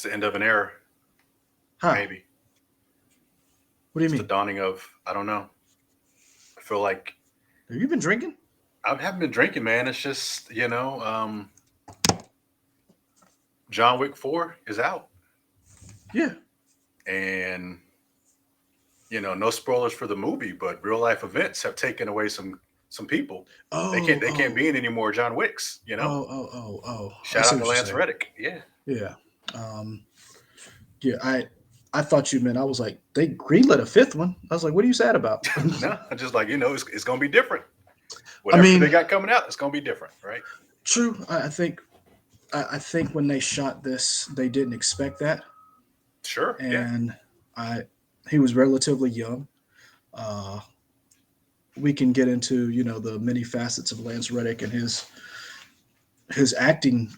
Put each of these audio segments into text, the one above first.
It's the end of an era, How? maybe. What do you It's the mean? dawning of, I don't know. I feel like Have you been drinking? I haven't been drinking, man. It's just, John Wick 4 is out. Yeah. And, no spoilers for the movie, but real life events have taken away some people. Oh, They can't oh, be in any more John Wicks. oh. I Shout see out to what you're Lance saying. Reddick. Yeah. Yeah. Um, yeah, I thought you meant I was like, they greenlit a fifth one. I was like, what are you sad about? No, I'm just like, it's going to be different. I Whatever they mean, got coming out, it's going to be different, right? true. I think when they shot this, they didn't expect that. Sure. Yeah. And I he was relatively young. Uh, we can get into, the many facets of Lance Reddick and his acting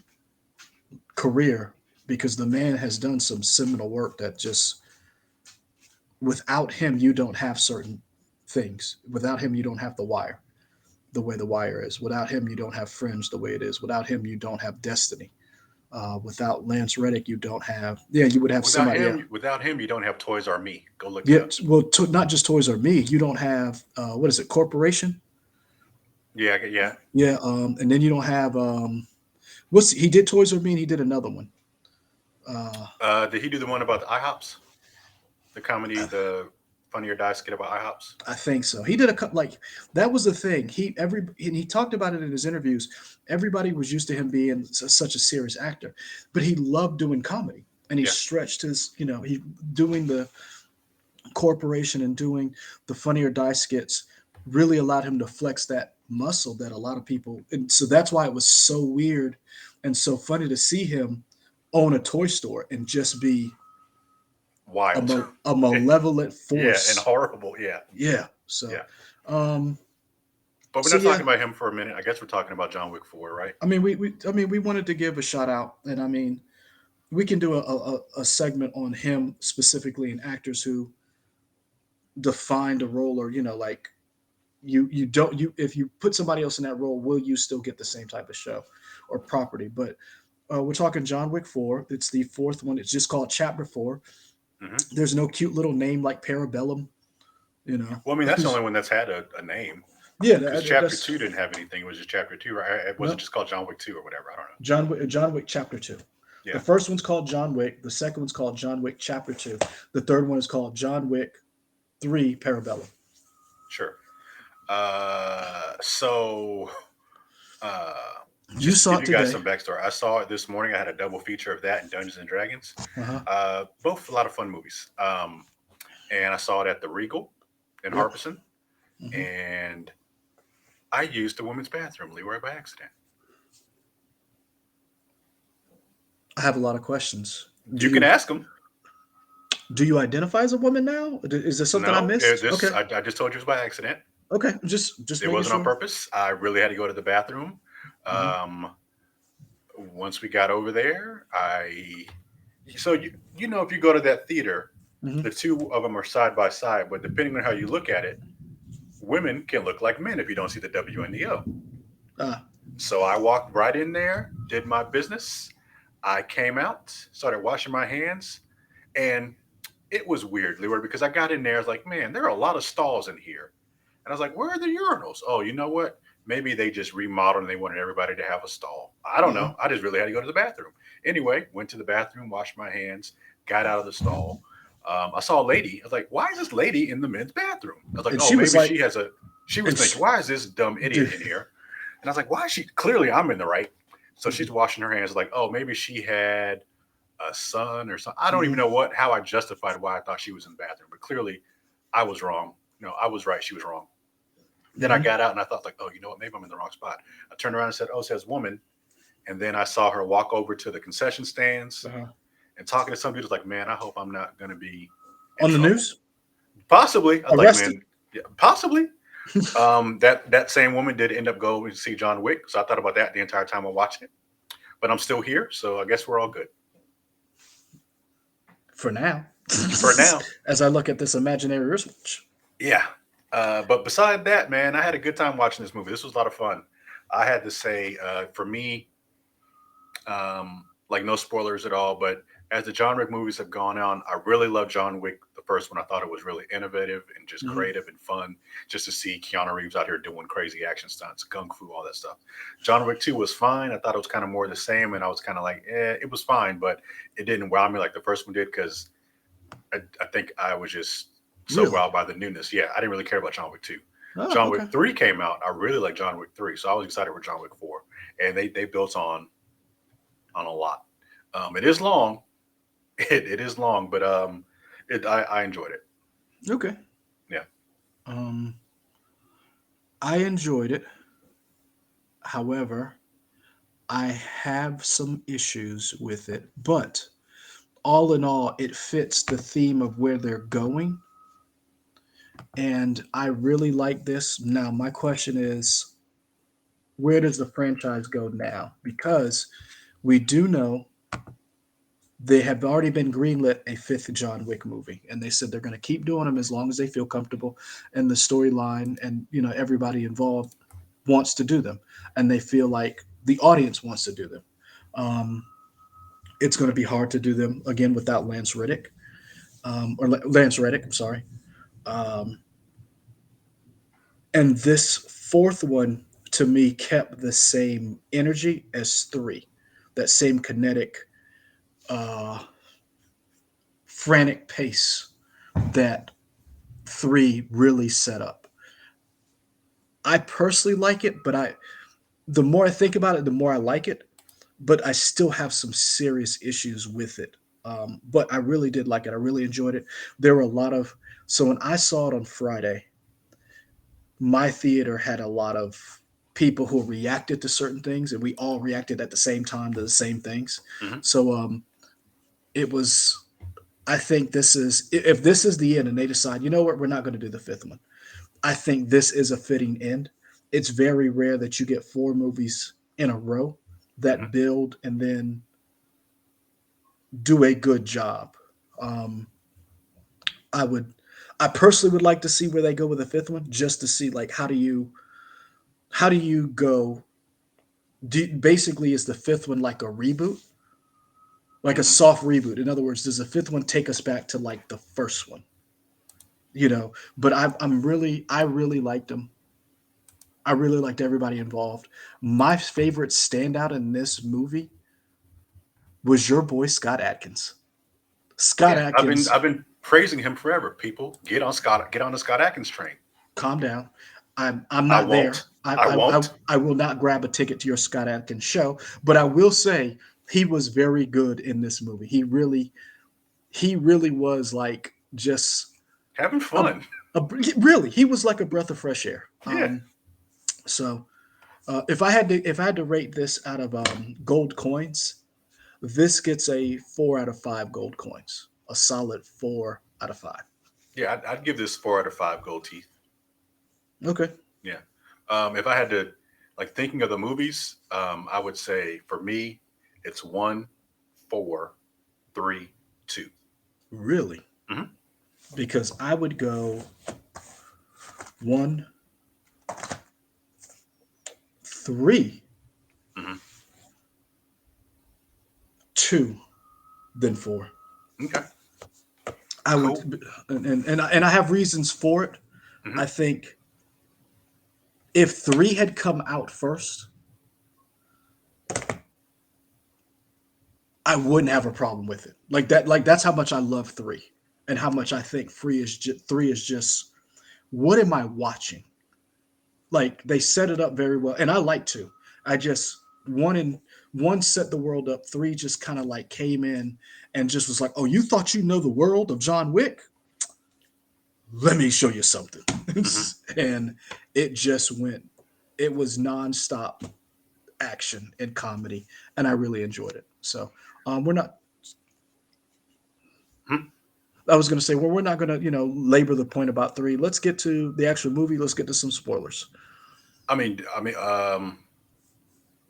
career, because the man has done some seminal work that just, without him you don't have certain things. Without him you don't have The Wire the way The Wire is. Without him you don't have Fringe the way it is. Without him you don't have Destiny. Without Lance Reddick you don't have, yeah, you would have somebody else. Without him, you don't have Toys R Me. Go look it Yeah, up. well, not just Toys R Me. You don't have, what is it, Corporation? Yeah. Yeah. Yeah, and then you don't have, what's he did Toys R Me and he did another one. Uh, Did he do the one about the IHOPs? The comedy, the Funny or Die skit about IHOPs? I think so. He did a like that was the thing. And he talked about it in his interviews. Everybody was used to him being such a serious actor, but he loved doing comedy, and he Yeah. stretched his, he doing the Corporation and doing the Funny or Die skits really allowed him to flex that muscle that a lot of people. And so that's why it was so weird and so funny to see him own a toy store and just be Wild. a malevolent Yeah. And force. horrible. Yeah. Yeah. So, Yeah. um, But we're so not yeah, talking about him for a minute. I guess we're talking about John Wick 4, right? we wanted to give a shout out, and I mean, we can do a segment on him specifically and actors who defined a role, or like, you don't, you if you put somebody else in that role, will you still get the same type of show or property? But we're talking John Wick 4. It's the fourth one. It's just called Chapter 4. Hmm. There's no cute little name like Parabellum, you know. Well, I mean, that's the only one that's had a name Yeah, because chapter that's two didn't have anything. It was just chapter two, right? It wasn't no just called John Wick 2 or whatever. I don't know. John Wick Chapter 2. The Yeah. first one's called John Wick. The second one's called John Wick Chapter 2. The third one is called John Wick 3 Parabellum. Sure. So, uh, You just to saw give it you guys today. some backstory, I saw it this morning. I had a double feature of that and Dungeons and Dragons. Uh-huh. Both a lot of fun movies. And I saw it at the Regal in Yep. Harpison, Hmm. and I used the women's bathroom, Leroy, by accident. I have a lot of questions. Do You can you ask them. do you identify as a woman now? Is there something I No, missed? Okay. I just told you it was by accident. Okay. Just It making wasn't on sure. purpose. I really had to go to the bathroom. Hmm. Um, Once we got over there, so if you go to that theater, Hmm. the two of them are side by side, but depending on how you look at it, women can look like men if you don't see the W and the O. Uh, So I walked right in there, did my business. I came out, started washing my hands, and it was weird, Leroy, because I got in there. I was like, man, there are a lot of stalls in here. And I was like, where are the urinals? Oh, you know what? Maybe they just remodeled and they wanted everybody to have a stall. I don't uh-huh. know. I just really had to go to the bathroom. Anyway, went to the bathroom, washed my hands, got out of the stall. I saw a lady. I was like, why is this lady in the men's bathroom? I was like, And oh, she was maybe like, she was and thinking, she, why is this dumb idiot dude, in here? And I was like, why is she? Clearly, I'm in the right. So hmm she's washing her hands. Like, oh, maybe she had a son or something. I don't even hmm know how I justified why I thought she was in the bathroom, but clearly I was wrong. No, I was right. She was wrong. Then I hmm got out and I thought, like, oh, you know what? Maybe I'm in the wrong spot. I turned around and said, oh, it says woman. And then I saw her walk over to the concession stands uh-huh. and talking to some dude. I was like, man, I hope I'm not going to be in On the trouble. news, Possibly. I was like, arrested. man, yeah, possibly. That same woman did end up going to see John Wick. So I thought about that the entire time I'm watching it. But I'm still here. So I guess we're all good For now. for now. As I look at this imaginary wristwatch. Yeah. But beside that, man, I had a good time watching this movie. This was a lot of fun. I had to say, for me, like no spoilers at all. But as the John Wick movies have gone on, I really love John Wick. The first one, I thought it was really innovative and just Hmm. creative and fun, just to see Keanu Reeves out here doing crazy action stunts, kung fu, all that stuff. John Wick 2 was fine. I thought it was kind of more the same, and I was kind of like, it was fine, but it didn't wow me like the first one did because I think I was just so Really? wowed by the newness. Yeah, I didn't really care about John Wick 2. Oh, John Wick okay. 3 came out. I really like John Wick 3, so I was excited for John Wick 4. And they built on a lot. It is long. It is long, but I enjoyed it. Okay. Yeah. Um, I enjoyed it. However, I have some issues with it, but all in all, it fits the theme of where they're going. And I really like this. Now, my question is, where does the franchise go now? Because we do know they have already been greenlit a fifth John Wick movie, and they said they're going to keep doing them as long as they feel comfortable, and the storyline and everybody involved wants to do them, and they feel like the audience wants to do them. Um, it's going to be hard to do them again without Lance Reddick, or Lance Reddick. I'm sorry. Um, and this fourth one to me kept the same energy as three, that same kinetic, uh, frantic pace that three really set up. I personally like it, but the more I think about it, the more I like it. But I still have some serious issues with it. But I really did like it. I really enjoyed it. There were a lot of so when I saw it on Friday, my theater had a lot of people who reacted to certain things, and we all reacted at the same time to the same things. Hmm. So it was. I think this is if this is the end, and they decide, you know what, we're not going to do the fifth one. I think this is a fitting end. It's very rare that you get four movies in a row Hmm. that build and then do a good job. Um, I would, I personally would like to see where they go with the fifth one, just to see like how do you go? Basically, is the fifth one like a reboot, like a Hmm. soft reboot? In other words, does the fifth one take us back to like the first one? But I really liked them. I really liked everybody involved. My favorite standout in this movie was your boy Scott Atkins. Scott Yeah, Atkins, I've been praising him forever. People, get on the Scott Atkins train. calm down. I'm I not there. won't. I won't. I will not grab a ticket to your Scott Atkins show, but I will say he was very good in this movie. He really was like just Having a, fun. really he was like a breath of fresh air. Yeah. So if I had to rate this out of gold coins, this gets a 4 out of 5 gold coins. A solid 4 out of 5. Yeah, I'd give this 4 out of 5 gold teeth. Okay. Yeah. If I had to, like, thinking of the movies, I would say for me, it's 1, 4, 3, 2. Really? Mm-hmm. Because I would go 1, 3, Mm-hmm. 2, then 4. Okay. I Cool. would, and I have reasons for it. Mm-hmm. I think if 3 had come out first, I wouldn't have a problem with it. Like that. Like that's how much I love 3, and how much I think 3 is just what am I watching? Like they set it up very well, and I like 2. I just one and one set the world up. 3 just kind of like came in and just was like, oh, you thought you know the world of John Wick? Let me show you something. Mm-hmm. And it just went. It was nonstop action and comedy, and I really enjoyed it. So we're not. Hmm. I was going to say, well, we're not going to, labor the point about 3. Let's get to the actual movie. Let's get to some spoilers. I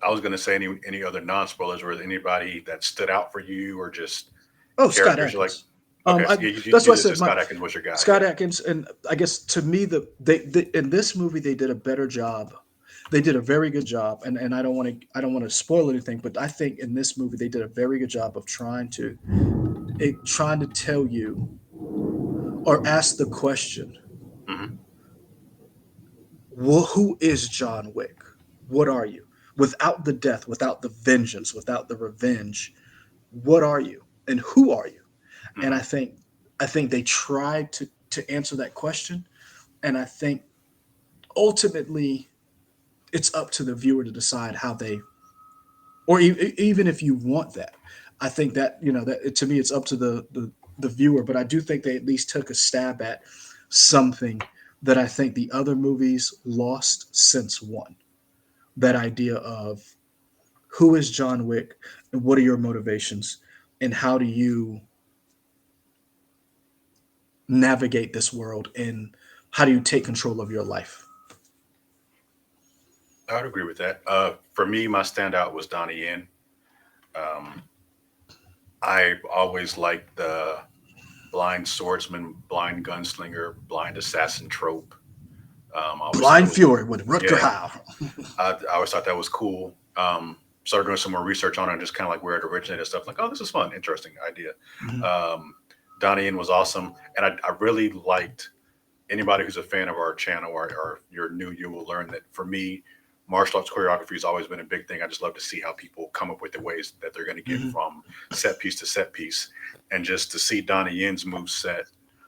was gonna say any other non spoilers or anybody that stood out for you or just Oh, Scott characters you're like, Atkins. okay, so I, yeah, that's you why I just said said my Scott Atkins was your guy, Scott yeah. Atkins, and I guess to me, they in this movie they did a better job. They did a very good job, and I don't want to spoil anything, but I think in this movie they did a very good job of trying to tell you or ask the question, Hmm. well, who is John Wick? What are you? Without the death, without the vengeance, without the revenge, what are you? And who are you? And Hmm. I think they tried to answer that question. And I think ultimately it's up to the viewer to decide how they, or even if you want that, I think that, that to me it's up to the viewer. But I do think they at least took a stab at something that I think the other movies lost since one. That idea of who is John Wick and what are your motivations and how do you navigate this world and how do you take control of your life? I would agree with that. For me, my standout was Donnie Yen. Um, I always liked the blind swordsman, blind gunslinger, blind assassin trope. I always thought that Blind was, Fury with Rutger yeah, Hauer. I always thought that was cool. Started doing some more research on it, and just kind of like where it originated and stuff. Like, oh, this is fun, interesting idea. Mhm. Um, Donnie Yen was awesome, and I really liked anybody who's a fan of our channel, or you're new, you will learn that for me, martial arts choreography has always been a big thing. I just love to see how people come up with the ways that they're going to get Mhm. from set piece to set piece, and just to see Donnie Yen's move set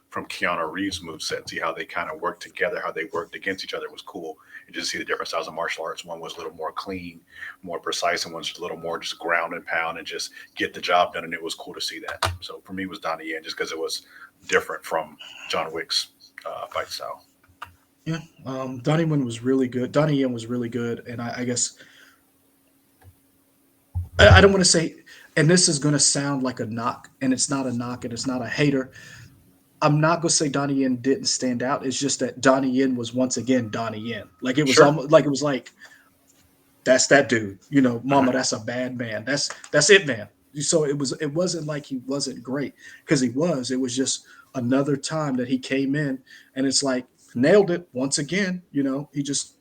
from Keanu Reeves' move set, see how they kind of worked together, how they worked against each other was cool. And just see the different styles of martial arts. One was a little more clean, more precise, and one's a little more just ground and pound and just get the job done. And it was cool to see that. So for me, it was Donnie Yen just because it was different from John Wick's fight style. Yeah, Donnie Yen was really good, and I guess I don't want to say, and this is going to sound like a knock, and it's not a knock, and it's not a hater. I'm not going to say Donnie Yen didn't stand out. It's just that Donnie Yen was once again Donnie Yen. Like it was Sure. almost like it was like that's that dude. Hmm. Mama, that's a bad man. That's it, man. So it wasn't like he wasn't great because he was. It was just another time that he came in, and it's like nailed it once again. He just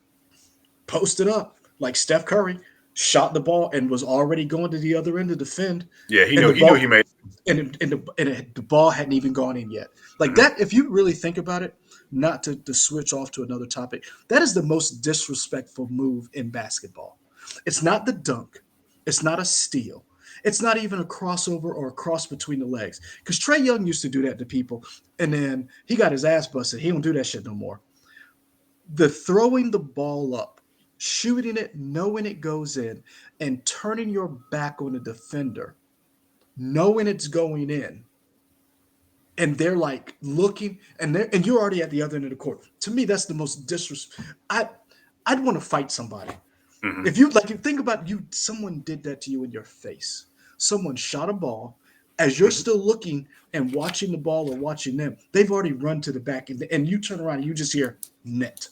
posted up like Steph Curry, shot the ball and was already going to the other end to defend, Yeah, and the he knew he ball made. the ball hadn't even gone in yet. Like Mhm. that, if you really think about it, not to switch off to another topic, that is the most disrespectful move in basketball. It's not the dunk, it's not a steal, it's not even a crossover or a cross between the legs. Because Trey Young used to do that to people, and then he got his ass busted. He don't do that shit no more. The throwing the ball up, shooting it, knowing it goes in, and turning your back on the defender, knowing it's going in, and they're like looking, and you're already at the other end of the court. To me, that's the most disrespect. I'd want to fight somebody. Mhm. If you think about you, someone did that to you in your face. Someone shot a ball. As you're Mhm. still looking and watching the ball or watching them, they've already run to the back, and you turn around and you just hear net.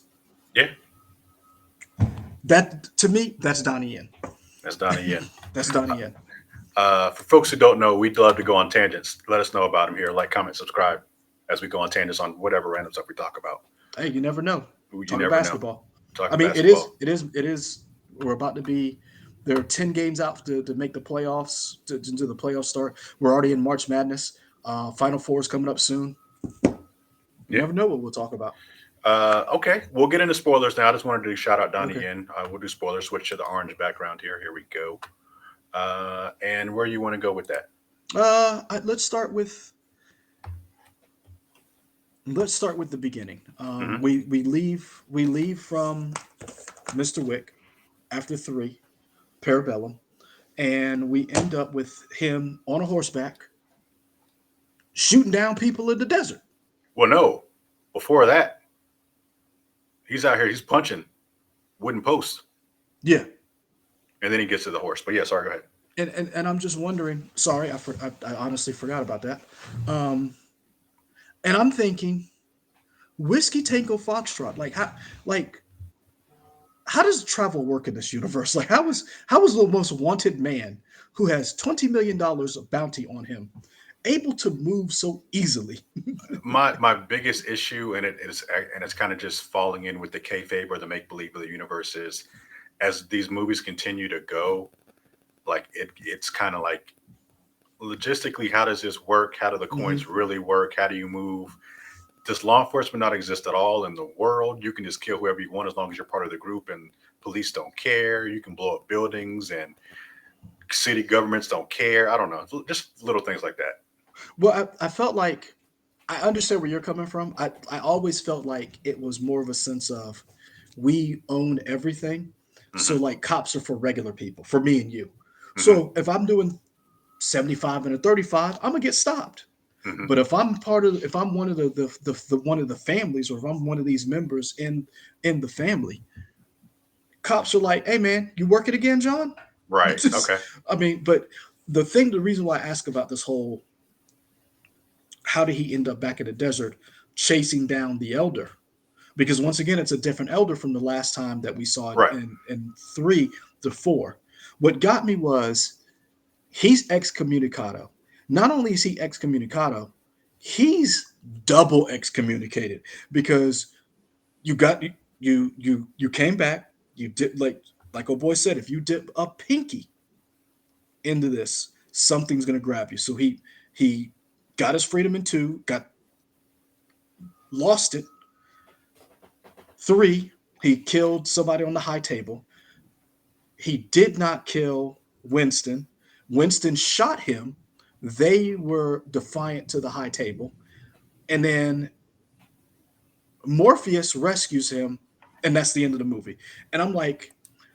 Yeah, That to me, that's Donnie Yen. that's Donnie Yen. That's Donnie Yen. For folks who don't know, we'd love to go on tangents. Let us know about them here. Like, comment, subscribe as we go on tangents on whatever random stuff we talk about. Hey, you never know. You Talking never know. basketball. I Talking mean, basketball. it is. We're about to be. There are 10 games out to make the playoffs. To the playoffs start. We're already in March Madness. Final Four is coming up soon. You Yeah. never know what we'll talk about. Okay, we'll get into spoilers now. I just wanted to shout out Donnie Okay. Yen. We'll do spoilers. Switch to the orange background here. Here we go. And where you want to go with that? Let's start with the beginning. Hmm. We leave from Mr. Wick after three, Parabellum, and we end up with him on a horseback shooting down people in the desert. Well, no. Before that, he's out here. He's punching wooden posts, Yeah, and then he gets to the horse. But yeah, sorry. Go ahead. and I'm just wondering. Sorry, I honestly forgot about that. Um, and I'm thinking whiskey tango foxtrot. Like how does travel work in this universe? Like how was the most wanted man who has $20 million of bounty on him, able to move so easily? My biggest issue, and it's kind of just falling in with the kayfabe or the make believe of the universe, is as these movies continue to go, like it's kind of like logistically, how does this work? How do the Hmm. coins really work? How do you move? Does law enforcement not exist at all in the world? You can just kill whoever you want as long as you're part of the group, and police don't care. You can blow up buildings, and city governments don't care. I don't know, just little things like that. Well, I felt like I understand where you're coming from. I always felt like it was more of a sense of we own everything. So Hmm. like cops are for regular people, for me and you. Hmm. So if I'm doing 75 and a 35, I'm gonna get stopped. Hmm. But if I'm one of the one of the families, or if I'm one of these members in the family, cops are like, "Hey man, you working again, John?" Right. Okay. I mean, but the reason why I ask about this whole how did he end up back in the desert chasing down the elder? Because once again, it's a different elder from the last time that we saw Right. in 3 to 4. What got me was he's excommunicado. Not only is he excommunicado, he's double excommunicated because you got you came back. You did like old boy said, if you dip a pinky into this, something's gonna grab you. So he got his freedom in 2, got lost it. 3, he killed somebody on the high table. He did not kill Winston. Winston shot him. They were defiant to the high table. And then Morpheus rescues him, and that's the end of the movie. And I'm like,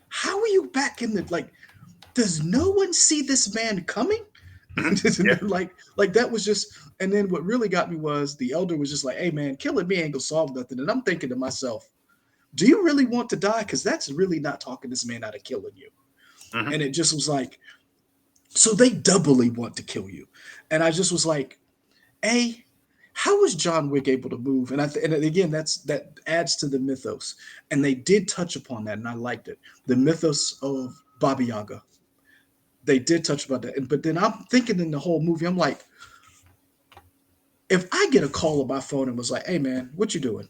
how are you back in the like? Does no one see this man coming? Hmm. Yeah. like that was just. And then what really got me was the elder was just like, "Hey man, killing me ain't gonna solve nothing." And I'm thinking to myself, "Do you really want to die? Because that's really not talking this man out of killing you." Hmm. And it just was like, so they doubly want to kill you. And I just was like, "A, how was John Wick able to move?" And again, that adds to the mythos. And they did touch upon that, and I liked it. The mythos of Baba Yaga. They did touch about that. But then I'm thinking in the whole movie, I'm like, if I get a call on my phone and was like, "Hey man, what you doing?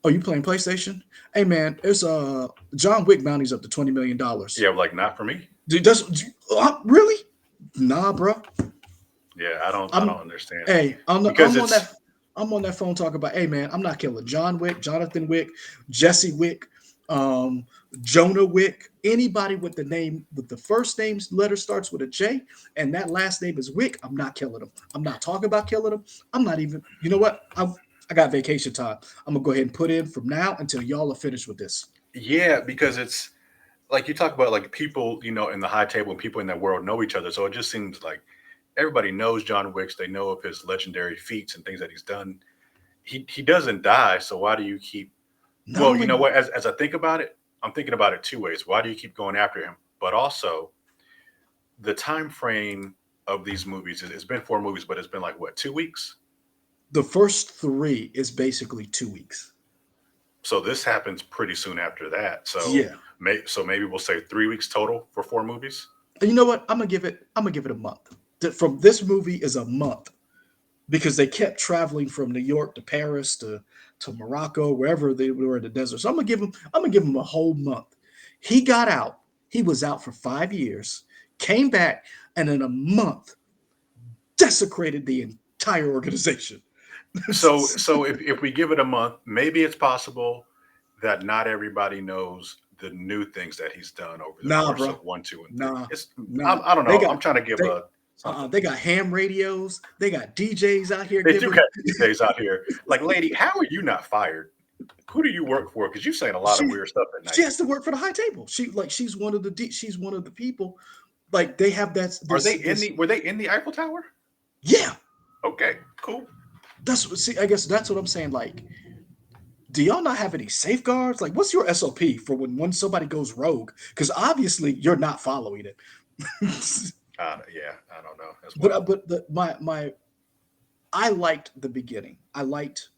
Oh, you playing PlayStation? Hey man, there's John Wick bounty's up to $20 million. Yeah. Like not for me. Dude, that's really? Nah, bro. Yeah. I don't. I I'm don't understand hey, because it's I'm on that phone talking about, hey man, I'm not killing John Wick, Jonathan Wick, Jesse Wick, um, Jonah Wick, anybody with the name with the first name's letter starts with a J and that last name is Wick. I'm not killing them. I'm not talking about killing them. I'm not even. You know what? I got vacation time. I'm gonna go ahead and put in from now until y'all are finished with this. yeah because it's like you talk about like people in the high table and people in that world know each other, so it just seems like everybody knows John Wicks. They know of his legendary feats and things that he's done. He doesn't die, so why do you keep? Not Well, you know only what? As I think about it, I'm thinking about it two ways. Why do you keep going after him? But also the time frame of these movies. It's been 4 movies, but it's been like what, 2 weeks? the first 3 is basically 2 weeks. So this happens pretty soon after that. So Yeah. maybe we'll say 3 weeks total for 4 movies. And you know what? I'm gonna give it a month. From this movie is a month because they kept traveling from New York to Paris to Morocco, wherever they were in the desert. So I'm gonna give him a whole month. He got out. He was out for 5 years, came back, and in a month desecrated the entire organization. So if we give it a month, maybe it's possible that not everybody knows the new things that he's done over the Nah, course of bro. one, two, and three. Nah, It's nah. I don't They know. got I'm trying to give they a something. they got ham radios. They got DJs out here They do giving. got these days out here. Like, lady, how are you not fired? Who do you work for? Because you're saying a lot of she weird stuff at she night. has to work for the high table. She's one of the people. Like they have that Are they this in this the? Were they in the Eiffel Tower? yeah. Okay, cool. That's what see. I guess that's what I'm saying. Like, do y'all not have any safeguards? Like, what's your SOP for when somebody goes rogue? Because obviously you're not following it. Yeah, I don't know as but well. but the, my I liked the beginning. I liked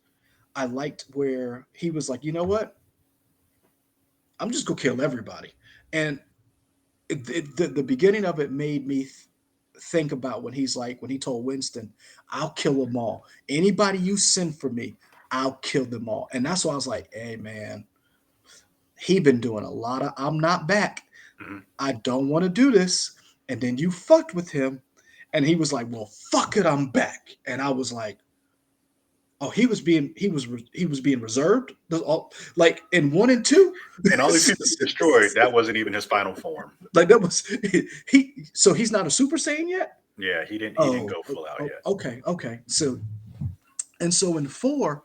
where he was like, you know what? I'm just gonna kill everybody. And the beginning of it made me think about when he's like, when he told Winston, I'll kill them all. Anybody you send for me, I'll kill them all. And that's why I was like, hey man, he been doing a lot of I'm not back. Mhm. I don't want to do this. And then you fucked with him. And he was like, well, fuck it, I'm back. And I was like, oh, he was being reserved. Like in 1 and 2. And all these people he destroyed, that wasn't even his final form. Like that was he. So he's not a Super Saiyan yet. Yeah, he didn't Oh, go full out yet. okay, okay. So and so in 4,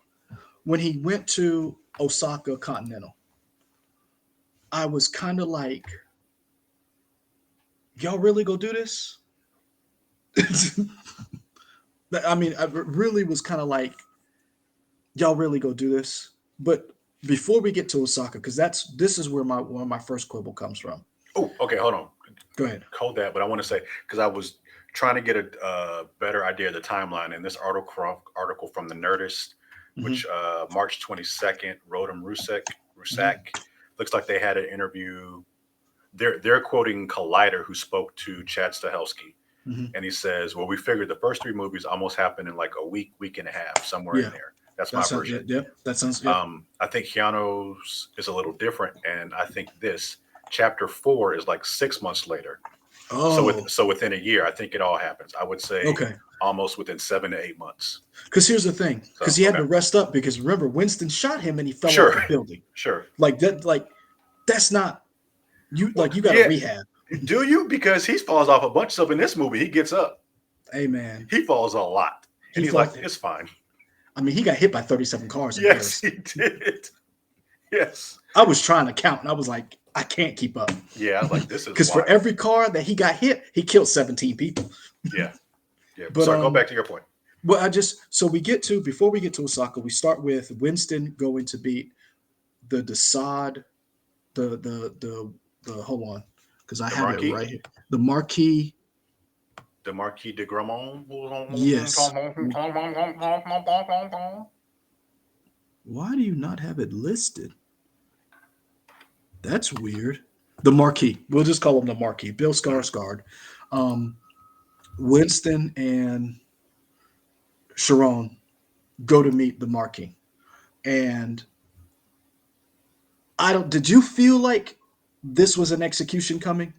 when he went to Osaka Continental, I was kind of like, y'all really go do this? I mean, I really was kind of like, y'all really go do this? But before we get to Osaka, because this is where my first quibble comes from. Oh, okay, hold on. Go ahead. Hold that, but I want to say because I was trying to get a better idea of the timeline in this article from the Nerdist, Hmm. which March 22nd, Rodham Rusak looks like they had an interview. They're quoting Collider, who spoke to Chad Stahelski, Hmm. and he says, "Well, we figured the first 3 movies almost happened in like a week and a half, somewhere in Yeah, there." That's my that sounds. version. Yeah, yep, that sounds. Yep. I think Keanu's is a little different, and I think this chapter 4 is like 6 months later. Oh, So within a year, I think it all happens. I would say okay. almost within 7 to 8 months. Because here's the thing, because So he had okay, to rest up because remember Winston shot him and he fell off sure, the building. sure. Like that, like that's not you. Well, Like you got to yeah. rehab. Do you? Because he falls off a bunch of stuff in this movie. He gets up. Hey man, He falls a lot, he and he's like, fought. "It's fine." I mean, he got hit by 37 cars in Yes, Paris. he did. Yes. I was trying to count, and I was like, I can't keep up Yeah, I was like, "This is because for wild." every car that he got hit, he killed 17 people. Yeah, yeah. But Sorry. Go back to your point. well, I just so we get to before we get to Osaka, we start with Winston going to beat the Desaad, the hold on, because I The have it Marquis, right here. The Marquis, the Marquis de Gramont. yes. Why do you not have it listed? That's weird. The Marquis. We'll just call him the Marquis. Bill Mhm. Skarsgård. Um, Winston and Sharon go to meet the Marquis. And I don't did you feel like this was an execution coming?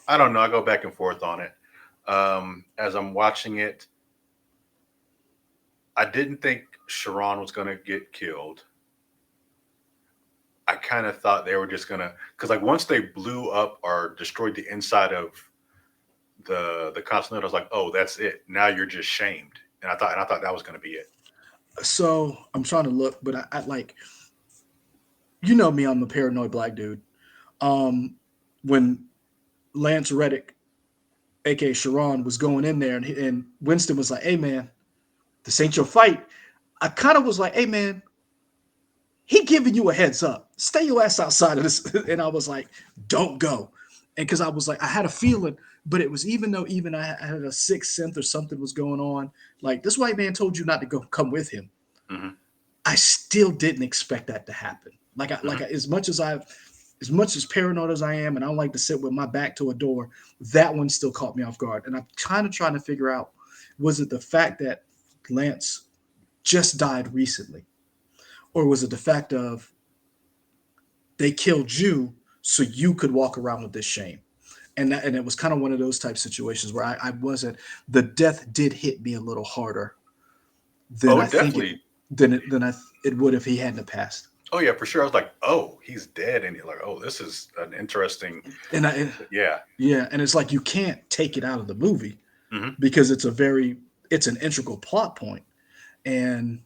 I don't know. I go back and forth on it. As I'm watching it, I didn't think Sharon was going to get killed. I kind of thought they were just going to, because like once they blew up or destroyed the inside of the Continental, I was like, oh, that's it. Now you're just shamed. And I thought that was going to be it. So I'm trying to look, but I like you know me, I'm a paranoid black dude. Um, when Lance Reddick, aka Sharon, was going in there, and Winston was like, "Hey man, this ain't your fight." I kind of was like, "Hey man, he giving you a heads up. Stay your ass outside of this." And I was like, "Don't go," and because I was like, I had a feeling, but it was even though even I had a sixth sense or something was going on. Like this white man told you not to go come with him. Hmm. I still didn't expect that to happen. Hmm. As much as paranoid as I am, and I don't like to sit with my back to a door, that one still caught me off guard. And I'm kind of trying to figure out, was it the fact that Lance just died recently, or was it the fact of they killed you so you could walk around with this shame? And it was kind of one of those type situations where I wasn't. The death did hit me a little harder than Oh, I it think it definitely. it would if he hadn't passed. Oh, yeah, for sure. I was like, oh, he's dead. And you're like, oh, this is an interesting. And I Yeah. Yeah, and it's like you can't take it out of the movie Hmm. because it's an integral plot point. And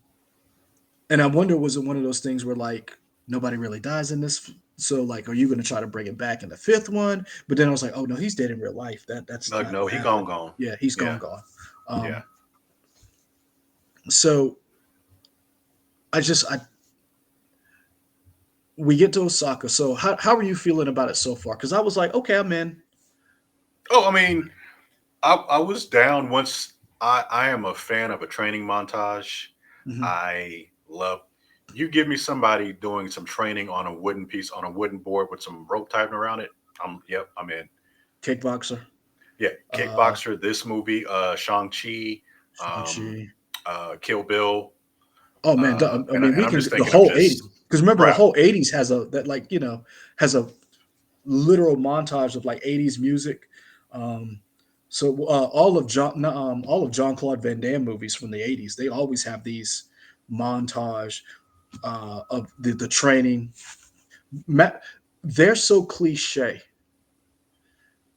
I wonder, was it one of those things where like nobody really dies in this, so like are you going to try to bring it back in the fifth one? But then I was like, oh no, he's dead in real life. That's Like, not no, going to he happen. gone. Yeah, he's Yeah. gone. Yeah. So I just I we get to Osaka. So how are you feeling about it so far? Because I was like, okay, I'm in. Oh, I mean, I was down once. I am a fan of a training montage. Mhm. I love You give me somebody doing some training on a wooden piece on a wooden board with some rope tied around it. I'm in. Kickboxer, Yeah, uh, Kickboxer. This movie, Shang Chi, um, Shang-Chi. Kill Bill, Oh man, I mean, and we I'm can just the thinking of whole '80s just because remember the right. whole '80s has a that like has a literal montage of like '80s music. Um, so all of John Claude Van Damme movies from the '80s, they always have these montage of the training. Ma- they're so cliche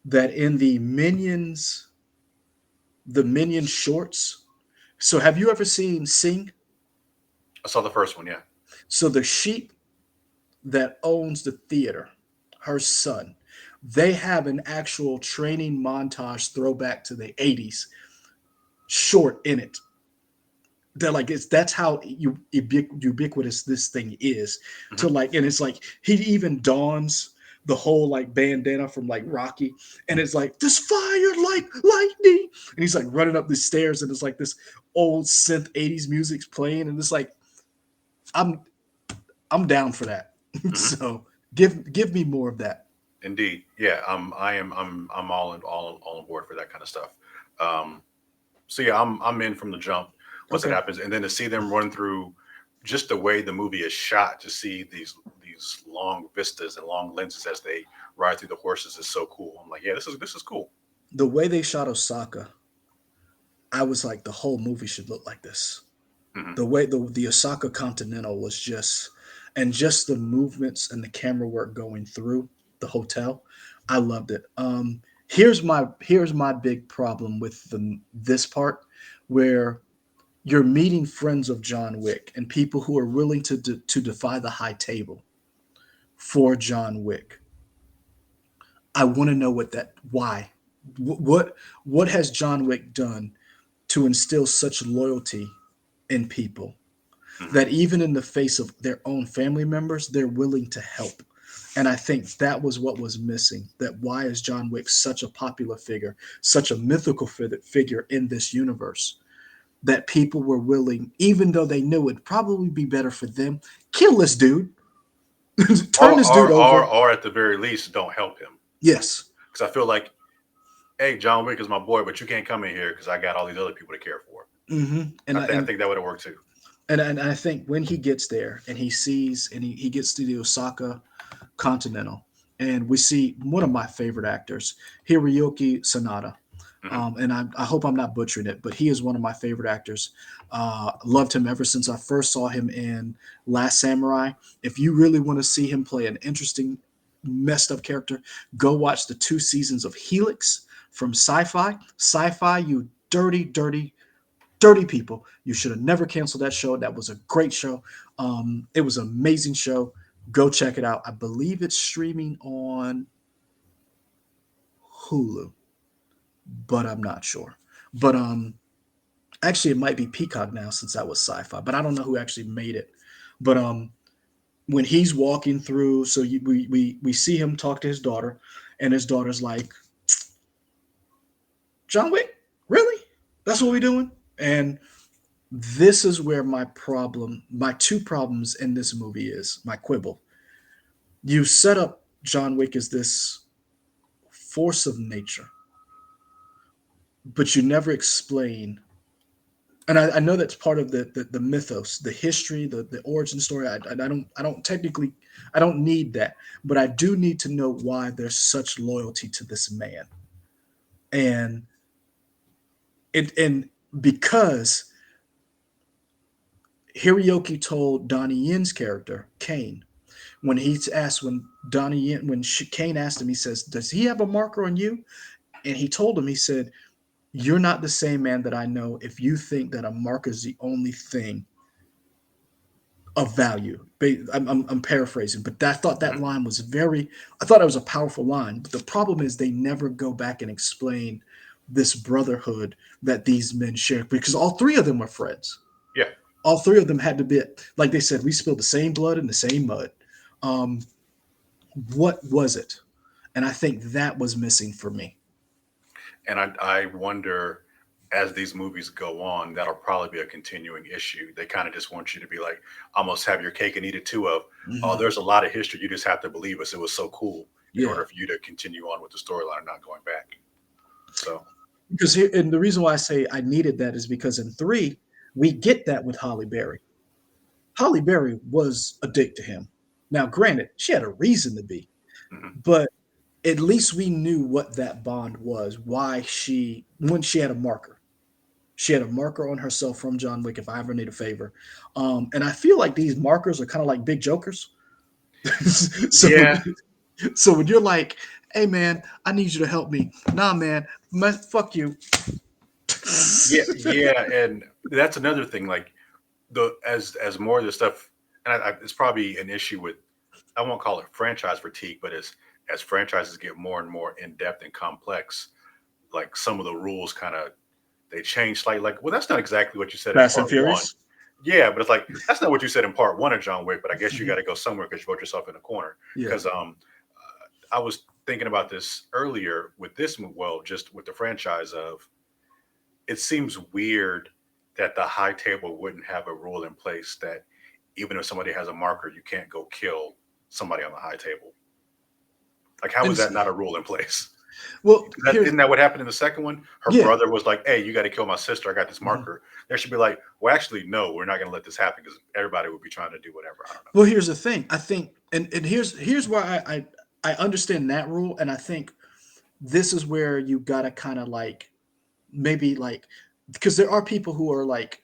that in the Minion shorts. So have you ever seen Sing? I saw the first one. Yeah. So the sheep that owns the theater, her son, they have an actual training montage throwback to the '80s short in it. They're like that's how ubiquitous this thing is Hmm. to like, and it's like he even dons the whole like bandana from like Rocky, and it's like this fire like lightning, and he's like running up the stairs, and it's like this old synth '80s music's playing, and it's like I'm I'm down for that. Hmm. So give me more of that. Indeed. Yeah. I'm all on board for that kind of stuff. Um, so yeah, I'm in from the jump once it Okay. happens, and then to see them run through just the way the movie is shot, to see these long vistas and long lenses as they ride through the horses is so cool. I'm like, yeah, this is cool. The way they shot Osaka, I was like, the whole movie should look like this. Hmm. The way the Osaka Continental was just, and just the movements and the camera work going through the hotel, I loved it. Here's my big problem with this part, where you're meeting friends of John Wick and people who are willing to defy the high table for John Wick. I want to know why. What has John Wick done to instill such loyalty in people Hmm. that even in the face of their own family members, they're willing to help? And I think that was what was missing. That why is John Wick such a popular figure, such a mythical figure in this universe? That people were willing, even though they knew it'd probably be better for them, kill this dude, turn this dude over. Or at the very least, don't help him Yes. because I feel like, hey, John Wick is my boy, but you can't come in here because I got all these other people to care for. Hmm. And I and think that would have worked too. and I think when he gets there and he sees and he gets to the Osaka Continental, and we see one of my favorite actors, Hiroyuki Sanada. Hmm. And I hope I'm not butchering it, but he is one of my favorite actors. Loved him ever since I first saw him in Last Samurai. If you really want to see him play an interesting, messed up character, go watch the 2 seasons of Helix from Sci-Fi. Sci-Fi, you dirty, dirty, dirty people. You should have never canceled that show. That was a great show. It was an amazing show. Go check it out. I believe it's streaming on Hulu, but I'm not sure. But actually it might be Peacock now since that was Sci-Fi, but I don't know who actually made it. But when he's walking through, so we see him talk to his daughter, and his daughter's like, John Wick, really? That's what we're doing? And this is where my two problems in this movie is my quibble. You set up John Wick as this force of nature, but you never explain. And I know that's part of the mythos, the history, the origin story. I don't technically I don't need that, but I do need to know why there's such loyalty to this man, and and because Hiroyuki told Donnie Yen's character Kane, when Donnie Yen when Kane asked him, he says, "Does he have a marker on you?" And he told him, he said, "You're not the same man that I know if you think that a marker is the only thing of value." I'm paraphrasing, but I thought that Hmm. line was very, I thought it was a powerful line. But the problem is they never go back and explain this brotherhood that these men share, because all three of them were friends. Yeah. All three of them had to be, like they said, we spilled the same blood in the same mud. Um, what was it? And I think that was missing for me. And I wonder. as these movies go on, that'll probably be a continuing issue. They kind of just want you to be like, almost have your cake and eat it too. Of, oh, Hmm. there's a lot of history. You just have to believe us. It was so cool in Yeah, order for you to continue on with the storyline and not going back. So, because here, and the reason why I say I needed that is because in three we get that with Holly Berry. Holly Berry was a dick to him. Now, granted, she had a reason to be, mhm. but at least we knew what that bond was. Why she when she had a marker. She had a marker on herself from John Wick. If I ever need a favor, and I feel like these markers are kind of like big jokers. so when Yeah, so when you're like, "Hey man, I need you to help me," nah man, fuck you. yeah, and that's another thing. Like the as more of the stuff, and it's probably an issue with, I won't call it franchise fatigue, but as franchises get more and more in depth and complex, like some of the rules kind of they change slightly. Like, well, that's not exactly what you said in Fast and part one. Furious. Yeah, but it's like that's not what you said in part one of John Wick. But I guess you got Mhm. to go somewhere because you wrote yourself in a corner. Yeah. Because I was thinking about this earlier with this well, just with the franchise of, it seems weird that the high table wouldn't have a rule in place that even if somebody has a marker, you can't go kill somebody on the high table. Like, how And is that not a rule in place? well, That, here's isn't that what happened in the second one? Her yeah. brother was like, "Hey, you got to kill my sister. I got this Mhm. marker." There should be like, "Well, actually, no, we're not going to let this happen because everybody would be trying to do whatever." I don't know. Well, here's the thing. I think, and here's why I understand that rule, and I think this is where you gotta kind of like maybe like because there are people who are like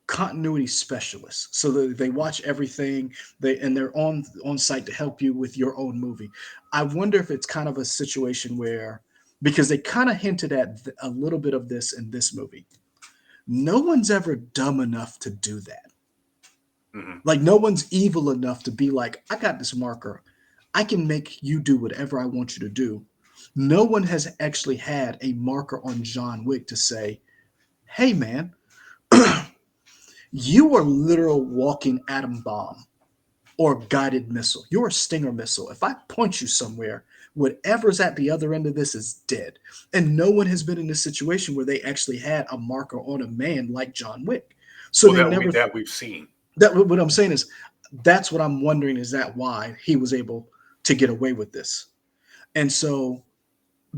continuity specialists, so they watch everything and they're on site to help you with your own movie. I wonder if it's kind of a situation where because they kind of hinted at a little bit of this in this movie. No one's ever dumb enough to do that. Hmm. Like no one's evil enough to be like, I got this marker. I can make you do whatever I want you to do. No one has actually had a marker on John Wick to say, hey man, you are literal walking atom bomb or guided missile. You're a Stinger missile. If I point you somewhere, whatever's at the other end of this is dead. And no one has been in this situation where they actually had a marker on a man like John Wick. So Well, they never that we've seen. that what I'm saying is that's what I'm wondering is that why he was able to get away with this. And so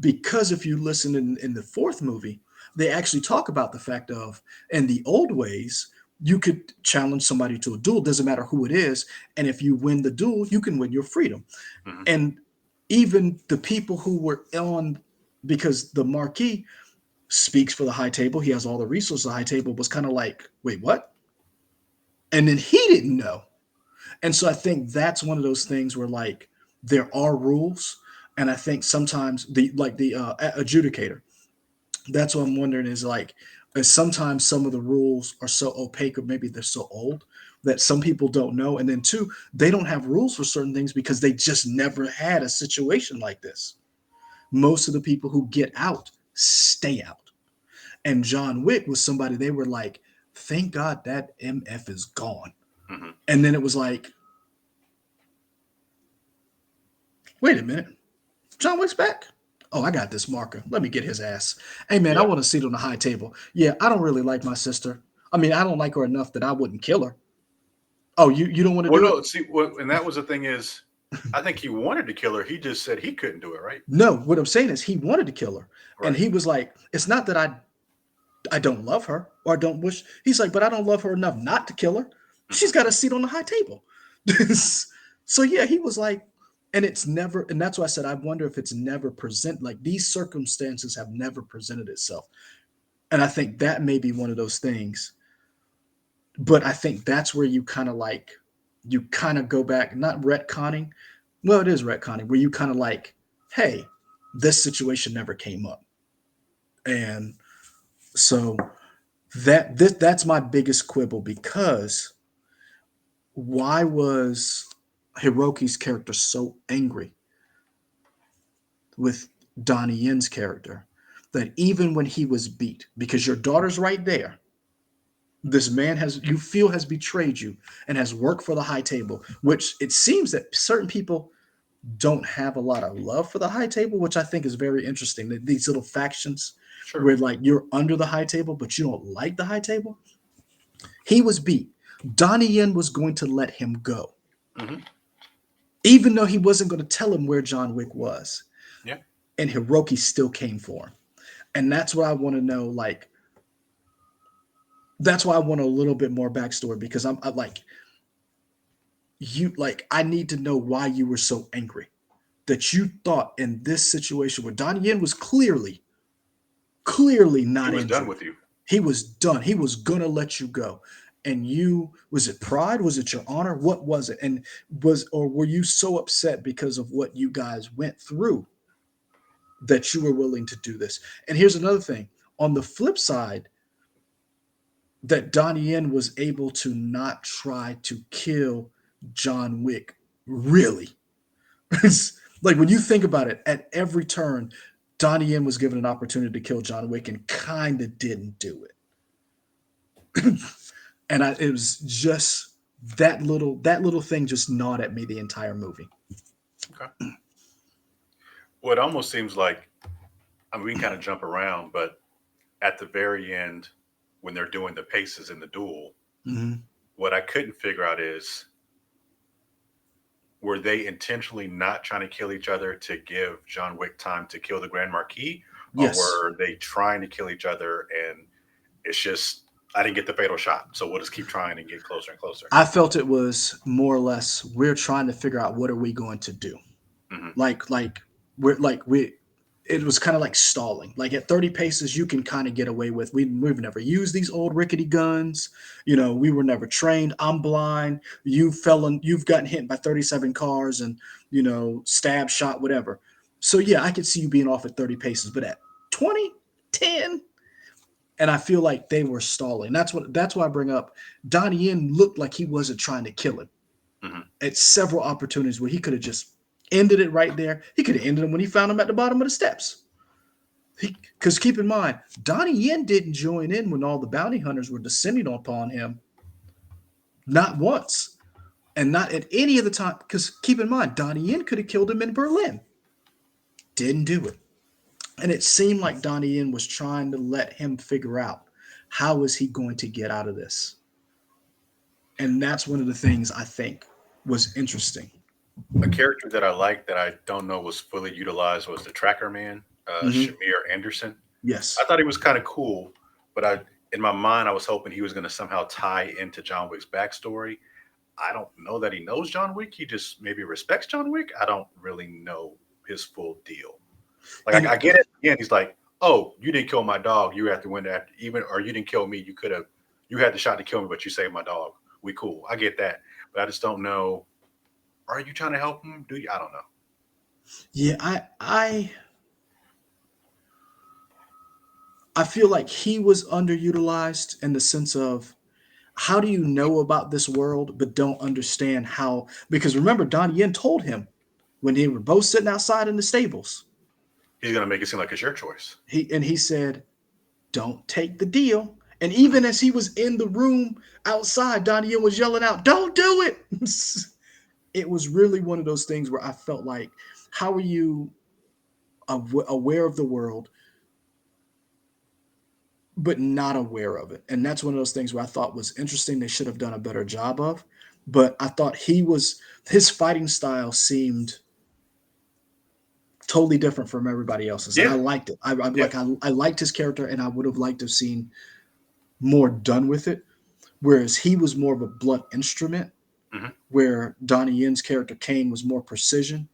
because if you listen in the fourth movie, they actually talk about the fact of in the old ways, you could challenge somebody to a duel, doesn't matter who it is. And if you win the duel, you can win your freedom. Hmm. And even the people who were on, because the Marquis speaks for the high table, he has all the resources, the high table was kind of like, wait, what? And then he didn't know. And so I think that's one of those things where like there are rules. And I think sometimes the adjudicator, that's what I'm wondering is like, is sometimes some of the rules are so opaque or maybe they're so old that some people don't know. And then two, they don't have rules for certain things because they just never had a situation like this. Most of the people who get out stay out. And John Wick was somebody they were like, thank God that MF is gone. Hmm. And then it was like, wait a minute, John Wick's back. Oh, I got this marker. Let me get his ass. Hey man, I Yeah. want a seat on the high table. Yeah, I don't really like my sister. I mean, I don't like her enough that I wouldn't kill her. Oh, you don't want to Well, do it? no. See, and that was the thing is, I think he wanted to kill her. He just said he couldn't do it. Right. No, what I'm saying is he wanted to kill her. And Right. he was like, it's not that I don't love her or I don't wish. He's like, but I don't love her enough not to kill her. She's Hmm. got a seat on the high table. So yeah, he was like, and it's never, and that's why I said I wonder if it's never present like these circumstances have never presented itself. And I think that may be one of those things. But I think that's where you kind of like you kind of go back, not retconning. Well, it is retconning, where you kind of like, hey, this situation never came up. And so that's my biggest quibble because why was Hiroki's character so angry with Donnie Yen's character that even when he was beat, because your daughter's right there, this man has you feel has betrayed you and has worked for the high table, which it seems that certain people don't have a lot of love for the high table, which I think is very interesting. These little factions Sure. where like you're under the high table, but you don't like the high table. He was beat. Donnie Yen was going to let him go, Hmm. even though he wasn't going to tell him where John Wick was. Yeah. And Hiroki still came for him. And that's what I want to know. Like, that's why I want a little bit more backstory because I like you. Like, I need to know why you were so angry that you thought in this situation where Donnie Yen was clearly He not was done injured. with you. He was done. He was gonna let you go. And you, was it pride? Was it your honor? What was it? And was, or were you so upset because of what you guys went through that you were willing to do this? And here's another thing. On the flip side, that Donnie Yen was able to not try to kill John Wick. Really? It's like when you think about it, at every turn, Donnie Yen was given an opportunity to kill John Wick and kind of didn't do it. It was just that little thing just gnawed at me the entire movie. Okay. Well, it almost seems like, I mean, we can kind of jump around, but at the very end, when they're doing the paces in the duel, Mm-hmm. what I couldn't figure out is, were they intentionally not trying to kill each other to give John Wick time to kill the Grand Marquis, or Yes, were they trying to kill each other and it's just I didn't get the fatal shot, so we'll just keep trying and get closer and closer. I felt it was more or less we're trying to figure out what are we going to do. Hmm. Like we're like we it was kind of like stalling. Like at 30 paces, you can kind of get away with. We've never used these old rickety guns. We were never trained. I'm blind. You've gotten hit by 37 cars and stab, shot, whatever. So yeah, I could see you being off at 30 paces, but at 20, 10, and I feel like they were stalling. That's why I bring up Donnie Yen looked like he wasn't trying to kill him Hmm. at several opportunities where he could have just ended it right there. He could have ended him when he found him at the bottom of the steps. Because keep in mind, Donnie Yen didn't join in when all the bounty hunters were descending upon him, not once, and not at any of the time. Because keep in mind, Donnie Yen could have killed him in Berlin, didn't do it, and it seemed like Donnie Yen was trying to let him figure out how is he going to get out of this, and that's one of the things I think was interesting. A character that I liked that I don't know was fully utilized was the Tracker Man, Hmm. Shamir Anderson. I Yes. thought he was kind of cool, but in my mind, I was hoping he was going to somehow tie into John Wick's backstory. I don't know that he knows John Wick. He just maybe respects John Wick. I don't really know his full deal. Like And I get it. Again, he's like, "Oh, you didn't kill my dog. You have to win that. Even or you didn't kill me. You could have. You had the shot to kill me, but you saved my dog. We cool. I get that, but I just don't know. Are you trying to help him? Do you? I don't know. yeah, I feel like he was underutilized in the sense of how do you know about this world but don't understand how? Because remember, Donnie Yen told him when they were both sitting outside in the stables. He's gonna make it seem like it's your choice. He said, "Don't take the deal." And Mhm. even as he was in the room outside, Donnie Yen was yelling out, "Don't do it!" It was really one of those things where I felt like, how are you aware of the world but not aware of it. And that's one of those things where I thought was interesting. They should have done a better job of. But I thought his fighting style seemed totally different from everybody else's, and I Yeah, liked it. I yeah. like I liked his character, and I would have liked to have seen more done with it. Whereas he was more of a blunt instrument, Hmm. where Donnie Yen's character Kane was more precision.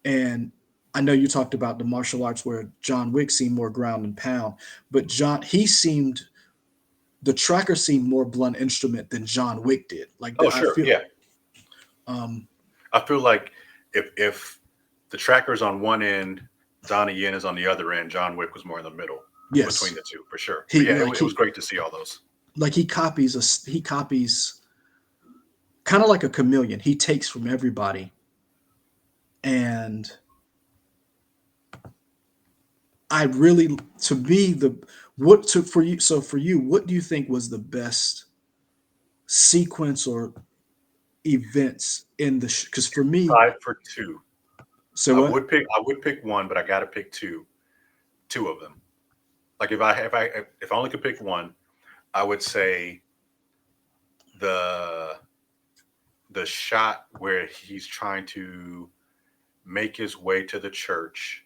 And I know you talked about the martial arts where John Wick seemed more ground and pound, but the tracker seemed more blunt instrument than John Wick did. Like Oh, that, I sure. feel. Yeah. Um, I feel like if the tracker's on one end, Donnie Yen is on the other end. John Wick was more in the middle between yes, the two for sure. But he yeah, like it was he great to see all those. like he copies kind of like a chameleon. He takes from everybody, and I really, to me, the what to for you. So for you, what do you think was the best sequence or events in the? Because for me, Tied for two. So what? I would pick one, but I got to pick two of them. Like if I only could pick one, I would say the the shot where he's trying to make his way to the church.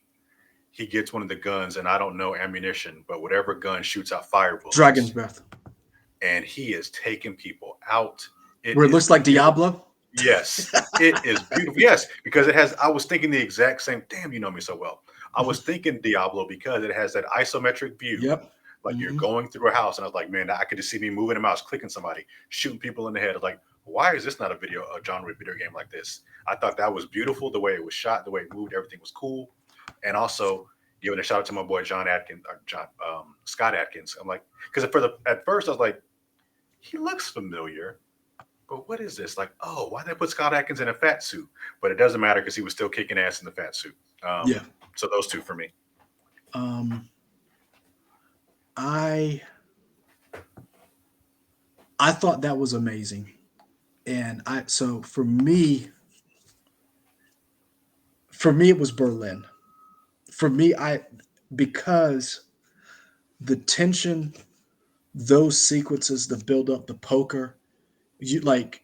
He gets one of the guns, and I don't know ammunition, but whatever gun shoots out fire Dragon's bullets, Breath, and he is taking people out. It where it is looks like beautiful. Diablo. Yes, it is beautiful. Yes, because it has. I was thinking the exact same. Damn, you know me so well. I was thinking Diablo because it has that isometric view, Yep. like you're Hmm. going through a house, and I was like, man, I could just see me moving a mouse, clicking somebody, shooting people in the head. I was like, why is this not a genre video game like this? I thought that was beautiful, the way it was shot, the way it moved, everything was cool, and also giving a shout out to my boy John Atkins, or John Scott Atkins. I'm like, because at first I was like, he looks familiar, but what is this? Like, oh, why did they put Scott Atkins in a fat suit? But it doesn't matter because he was still kicking ass in the fat suit. Yeah. So those two for me. Um, I I thought that was amazing, and I so for me it was Berlin. For me, I because the tension, those sequences, the build up, the poker, you like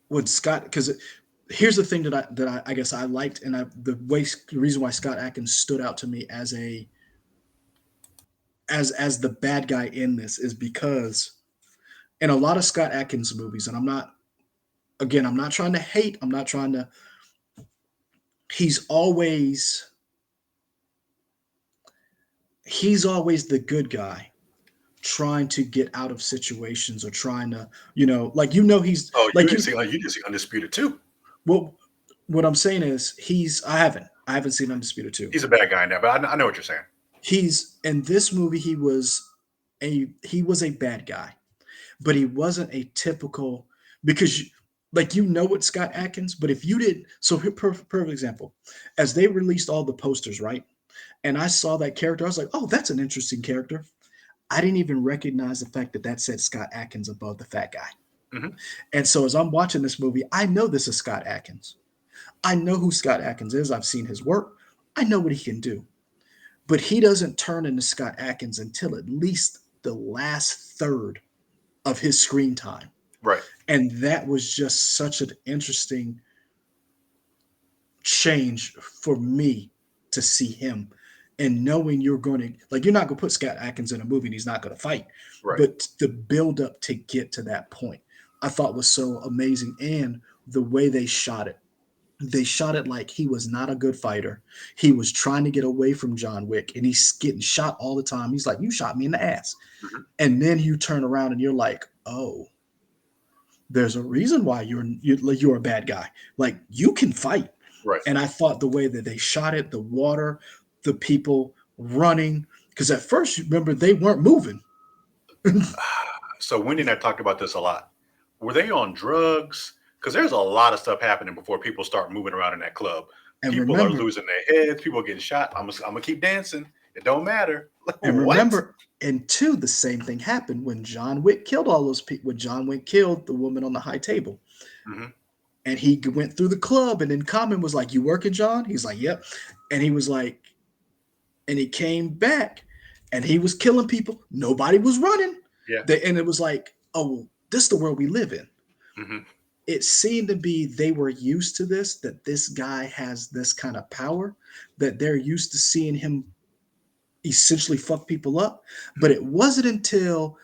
when Scott because here's the thing that I guess I liked, and the reason why Scott Atkins stood out to me as a as the bad guy in this is because in a lot of Scott Atkins movies, and I'm not trying to hate, I'm not trying to he's always he's always the good guy trying to get out of situations or trying to, he's Oh, like you didn't see Undisputed too. well what I'm saying is I haven't seen Undisputed 2. He's a bad guy now, but I know what you're saying. He's in this movie he was a bad guy, but he wasn't a typical because it's Scott Atkins, but if you did so here perfect example. As they released all the posters, right? And I saw that character, I was like, "Oh, that's an interesting character." I didn't even recognize the fact that that said Scott Atkins above the fat guy. Hmm. And so as I'm watching this movie, I know this is Scott Atkins. I know who Scott Atkins is. I've seen his work. I know what he can do. But he doesn't turn into Scott Atkins until at least the last third of his screen time. Right. And that was just such an interesting change for me to see him and knowing you're not going to put Scott Atkins in a movie and he's not going to fight. Right. But the build up to get to that point, I thought was so amazing. And the way they shot it like he was not a good fighter. He was trying to get away from John Wick and he's getting shot all the time. He's like, "You shot me in the ass." Hmm. And then you turn around and you're like, "Oh, there's a reason why you're a bad guy. Like you can fight." Right. And I thought the way that they shot it, the water, the people running, because at first you remember they weren't moving. So Wendy and I talked about this a lot. Were they on drugs? Because there's a lot of stuff happening before people start moving around in that club. And People are remember, losing their heads. People are getting shot. I'm gonna keep dancing. It don't matter. and What? remember, and two, the same thing happened when John Wick killed all those people. When John Wick killed the woman on the high table, Hmm. and he went through the club, and then Common was like, "You working, John?" He's like, "Yep," and he was like, and he came back, and he was killing people. Nobody was running. Yeah. And it was like, "Oh, this is the world we live in." Hmm. It seemed to be they were used to this, that this guy has this kind of power, that they're used to seeing him essentially fuck people up. But it wasn't until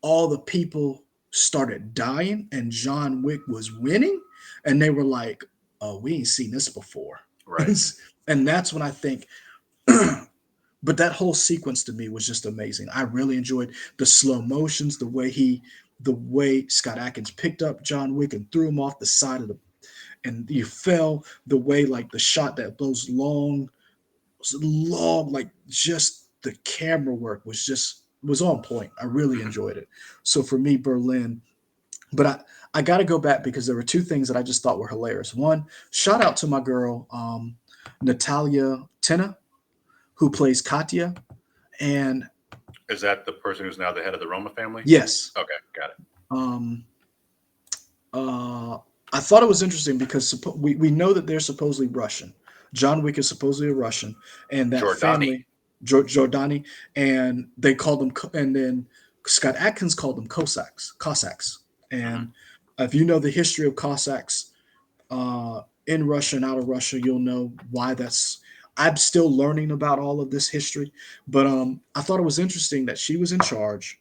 all the people started dying and John Wick was winning, and they were like, "Oh, we ain't seen this before." Right. And that's when I think, but that whole sequence to me was just amazing. I really enjoyed the slow motions, the way Scott Atkins picked up John Wick and threw him off the side of the, and you fell, the way like the shot that those long, like just the camera work was on point. I really Hmm. enjoyed it. So for me, Berlin, but I got to go back because there were two things that I just thought were hilarious. One, shout out to my girl, Natalia Tena, who plays Katya. And Is that the person who's now the head of the Roma family? yes, Okay, got it. um, uh, I thought it was interesting because we know that they're supposedly Russian. John Wick is supposedly a Russian, and that Jordani. family, Jordani, and they called them, and then Scott Atkins called them Cossacks. Cossacks, Hmm. and if you know the history of Cossacks in Russia and out of Russia, you'll know why that's. I'm still learning about all of this history, but I thought it was interesting that she was in charge.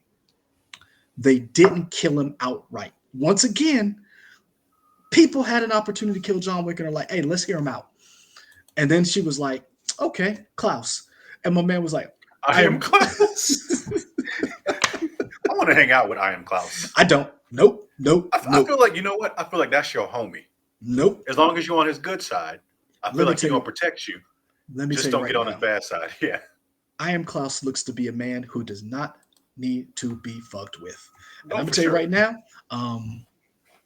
They didn't kill him outright. Once again, people had an opportunity to kill John Wick and are like, hey, let's hear him out. And then she was like, okay, Klaus. And my man was like, I I am am. Klaus. I want to hang out with I am Klaus. I don't. Nope, nope, I nope, feel like, you know what? I feel like that's your homie. nope. As long as you're on his good side, I feel Let me like he's tell gonna you. protect you. Let me Just tell you don't right get on his now. bad side. Yeah. I am Klaus looks to be a man who does not need to be fucked with. And Oh, I'm gonna for tell you sure. right now, um,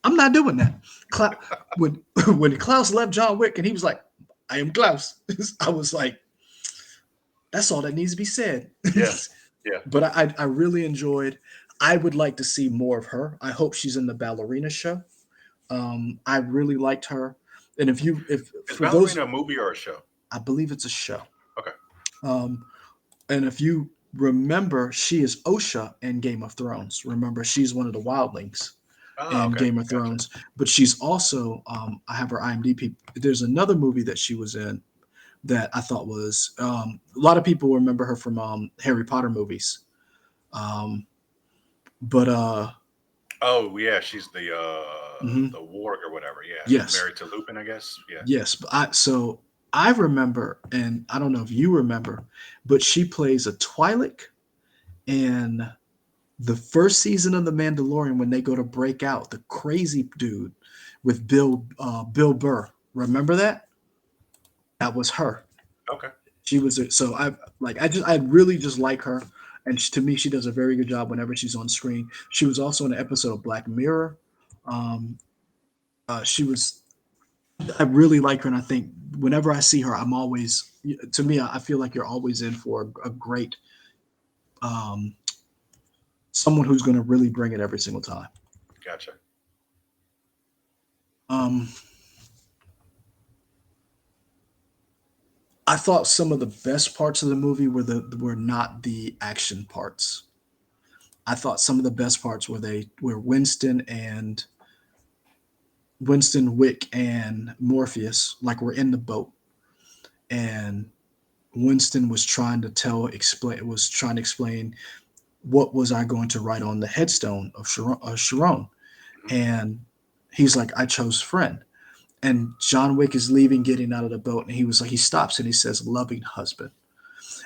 I'm not doing that. When when Klaus left John Wick and he was like, I am Klaus, I was like, that's all that needs to be said. Yeah. Yeah. But I really enjoyed. I would like to see more of her. I hope she's in the ballerina show. I really liked her, and if Is for those, Ballerina a movie or a show? I believe it's a show. Okay. Um, and if you remember, she is Osha in Game of Thrones. Remember, she's one of the wildlings Ah, in okay. Game of Gotcha. Thrones, but she's also I have her IMDb. There's another movie that she was in that I thought was a lot of people remember her from Harry Potter movies. Um, but Oh yeah, she's mhm, the warg or whatever. Yeah, yes, married to Lupin, I guess. Yeah. yes. But I remember, and I don't know if you remember, but she plays a Twi'lek in the first season of The Mandalorian when they go to break out the crazy dude with Bill Burr. Remember that? That was her. Okay. She was so I really just like her, and to me she does a very good job whenever she's on screen. She was also in an episode of Black Mirror. Um, she was I really like her, and I think whenever I see her, I'm always to me I feel like you're always in for a great um, someone who's going to really bring it every single time. Gotcha. Um, I thought some of the best parts of the movie were not the action parts. I thought some of the best parts were Winston, Wick, and Morpheus like were in the boat, and Winston was trying to explain what was I going to write on the headstone of Sharon, Hmm. and he's like, I chose friend. And John Wick is leaving, getting out of the boat, and he stops and he says, loving husband.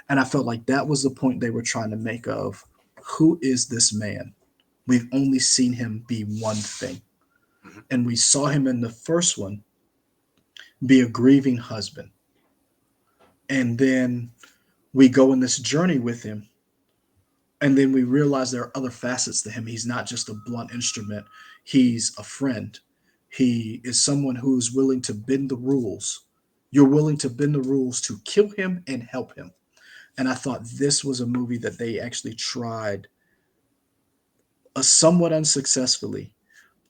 And I felt like that was the point they were trying to make of who is this man? We've only seen him be one thing. Hmm. And we saw him in the first one be a grieving husband. And then we go in this journey with him. And then we realize there are other facets to him. He's not just a blunt instrument, he's a friend. He is someone who's willing to bend the rules. You're willing to bend the rules to kill him and help him. And I thought this was a movie that they actually tried somewhat unsuccessfully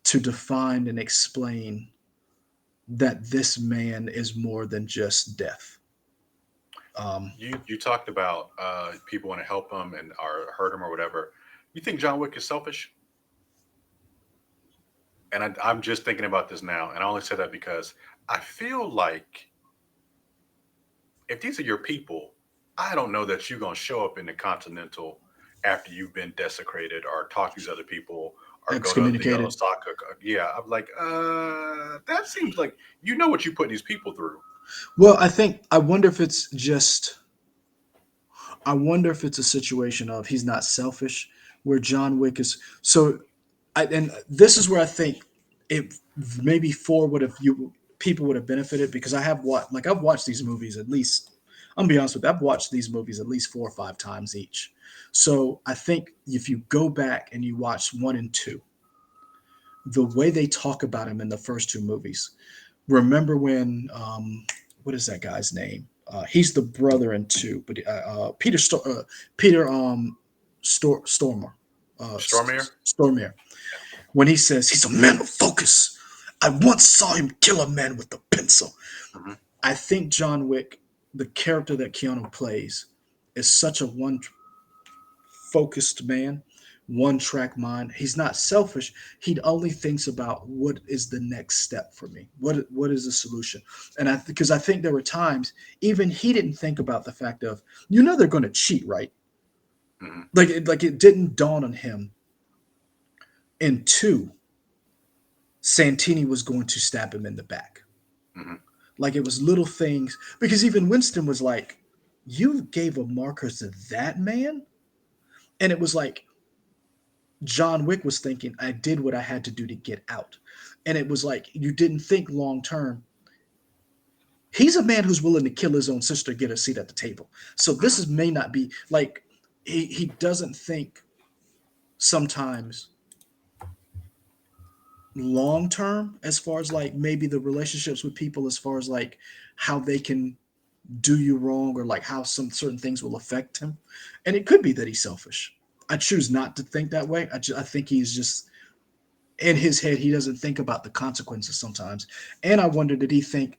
to define and explain that this man is more than just death. Um, You talked about people want to help him and or hurt him or whatever. You think John Wick is selfish? And I'm just thinking about this now, and I only said that because I feel like if these are your people, I don't know that you're gonna show up in the Continental after you've been desecrated or talk to these other people or go to the excommunicated. Osaka. Yeah, I'm like, that seems like you know what you put these people through. Well, I wonder if it's just I wonder if it's a situation of he's not selfish, where John Wick is. So, and this is where I think it maybe four would have you people would have benefited because I've watched these movies at least. I'm gonna be honest with you, I've watched these movies at least 4 or 5 times each. So I think if you go back and you watch one and two, the way they talk about him in the first two movies. Remember when what is that guy's name? He's the brother in two, but Peter Stormer, Stormier. Stormare. When he says he's a man of focus, I once saw him kill a man with a pencil. Hmm. I think John Wick, the character that Keanu plays, is such a one focused man, one track mind. He's not selfish. He only thinks about what is the next step for me. What is the solution? And I because I think there were times even he didn't think about the fact of they're going to cheat, right? Hmm. Like it didn't dawn on him in two. Santini was going to stab him in the back. Hmm. Like it was little things because even Winston was like, "You gave a marker to that man," and it was like John Wick was thinking, I did what I had to do to get out. And it was like, you didn't think long term. He's a man who's willing to kill his own sister to get a seat at the table. So this Hmm. is may not be like he doesn't think sometimes long term as far as like maybe the relationships with people as far as like how they can do you wrong or like how some certain things will affect him. And it could be that he's selfish. I choose not to think that way. I think he's just in his head he doesn't think about the consequences sometimes. And I wonder, did he think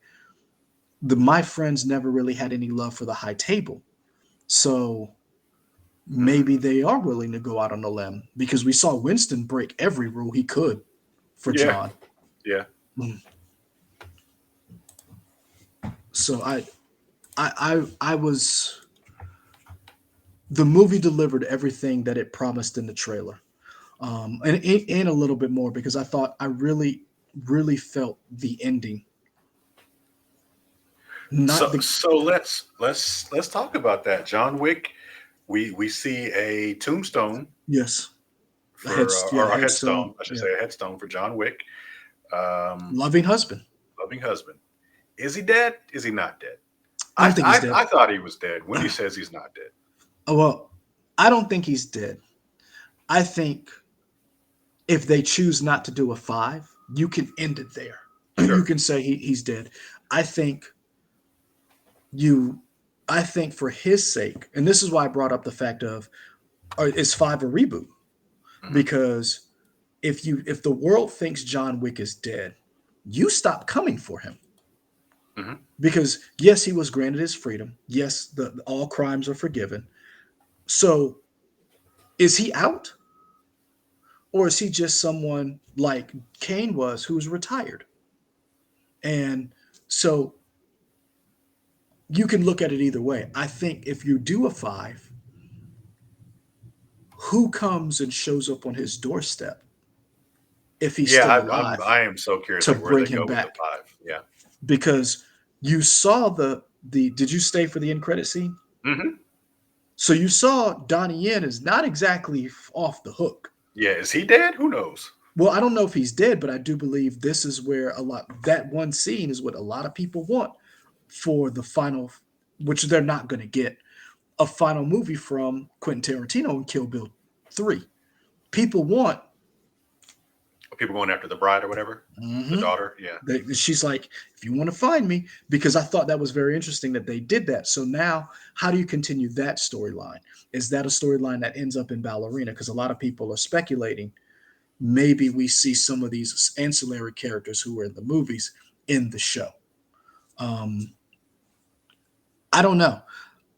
the my friends never really had any love for the high table, so Hmm. maybe they are willing to go out on a limb because we saw Winston break every rule he could for Yeah. John. Yeah. So I was the movie delivered everything that it promised in the trailer, and a little bit more because I thought I really felt the ending. Not So the so let's talk about that. John Wick. We see a tombstone Yes, the head, for yeah, or a headstone, headstone, I should yeah, say, a headstone for John Wick, um, loving husband. loving husband. Is he dead? Is he not dead? I don't think he's dead. I thought he was dead. Wendy says he's not dead. Oh, well, I don't think he's dead. I think if they choose not to do a five, you can end it there. You Sure. can say he's dead. I think you, I think for his sake, and this is why I brought up the fact of, is five a reboot? Hmm. Because if the world thinks John Wick is dead, you stop coming for him. Hmm. Because yes, he was granted his freedom. Yes, the all crimes are forgiven. So is he out? Or is he just someone like Kane was who's retired? And so you can look at it either way. I think if you do a five, who comes and shows up on his doorstep if he's Yeah, still alive I am so curious, to like where bring they him go with the back? five. Yeah. Because you saw the did you stay for the end credit scene? Hmm. So you saw Donnie Yen is not exactly off the hook. Yeah. Is he dead? Who knows? Well, I don't know if he's dead, but I do believe this is where a lot that one scene is what a lot of people want for the final, which they're not going to get a final movie from Quentin Tarantino and Kill Bill 3. People want, People going after the bride or whatever, the mm-hmm, daughter. Yeah. she's like, if you want to find me, because I thought that was very interesting that they did that. So now, how do you continue that storyline? Is that a storyline that ends up in Ballerina? Because a lot of people are speculating maybe we see some of these ancillary characters who were in the movies in the show. Um, I don't know.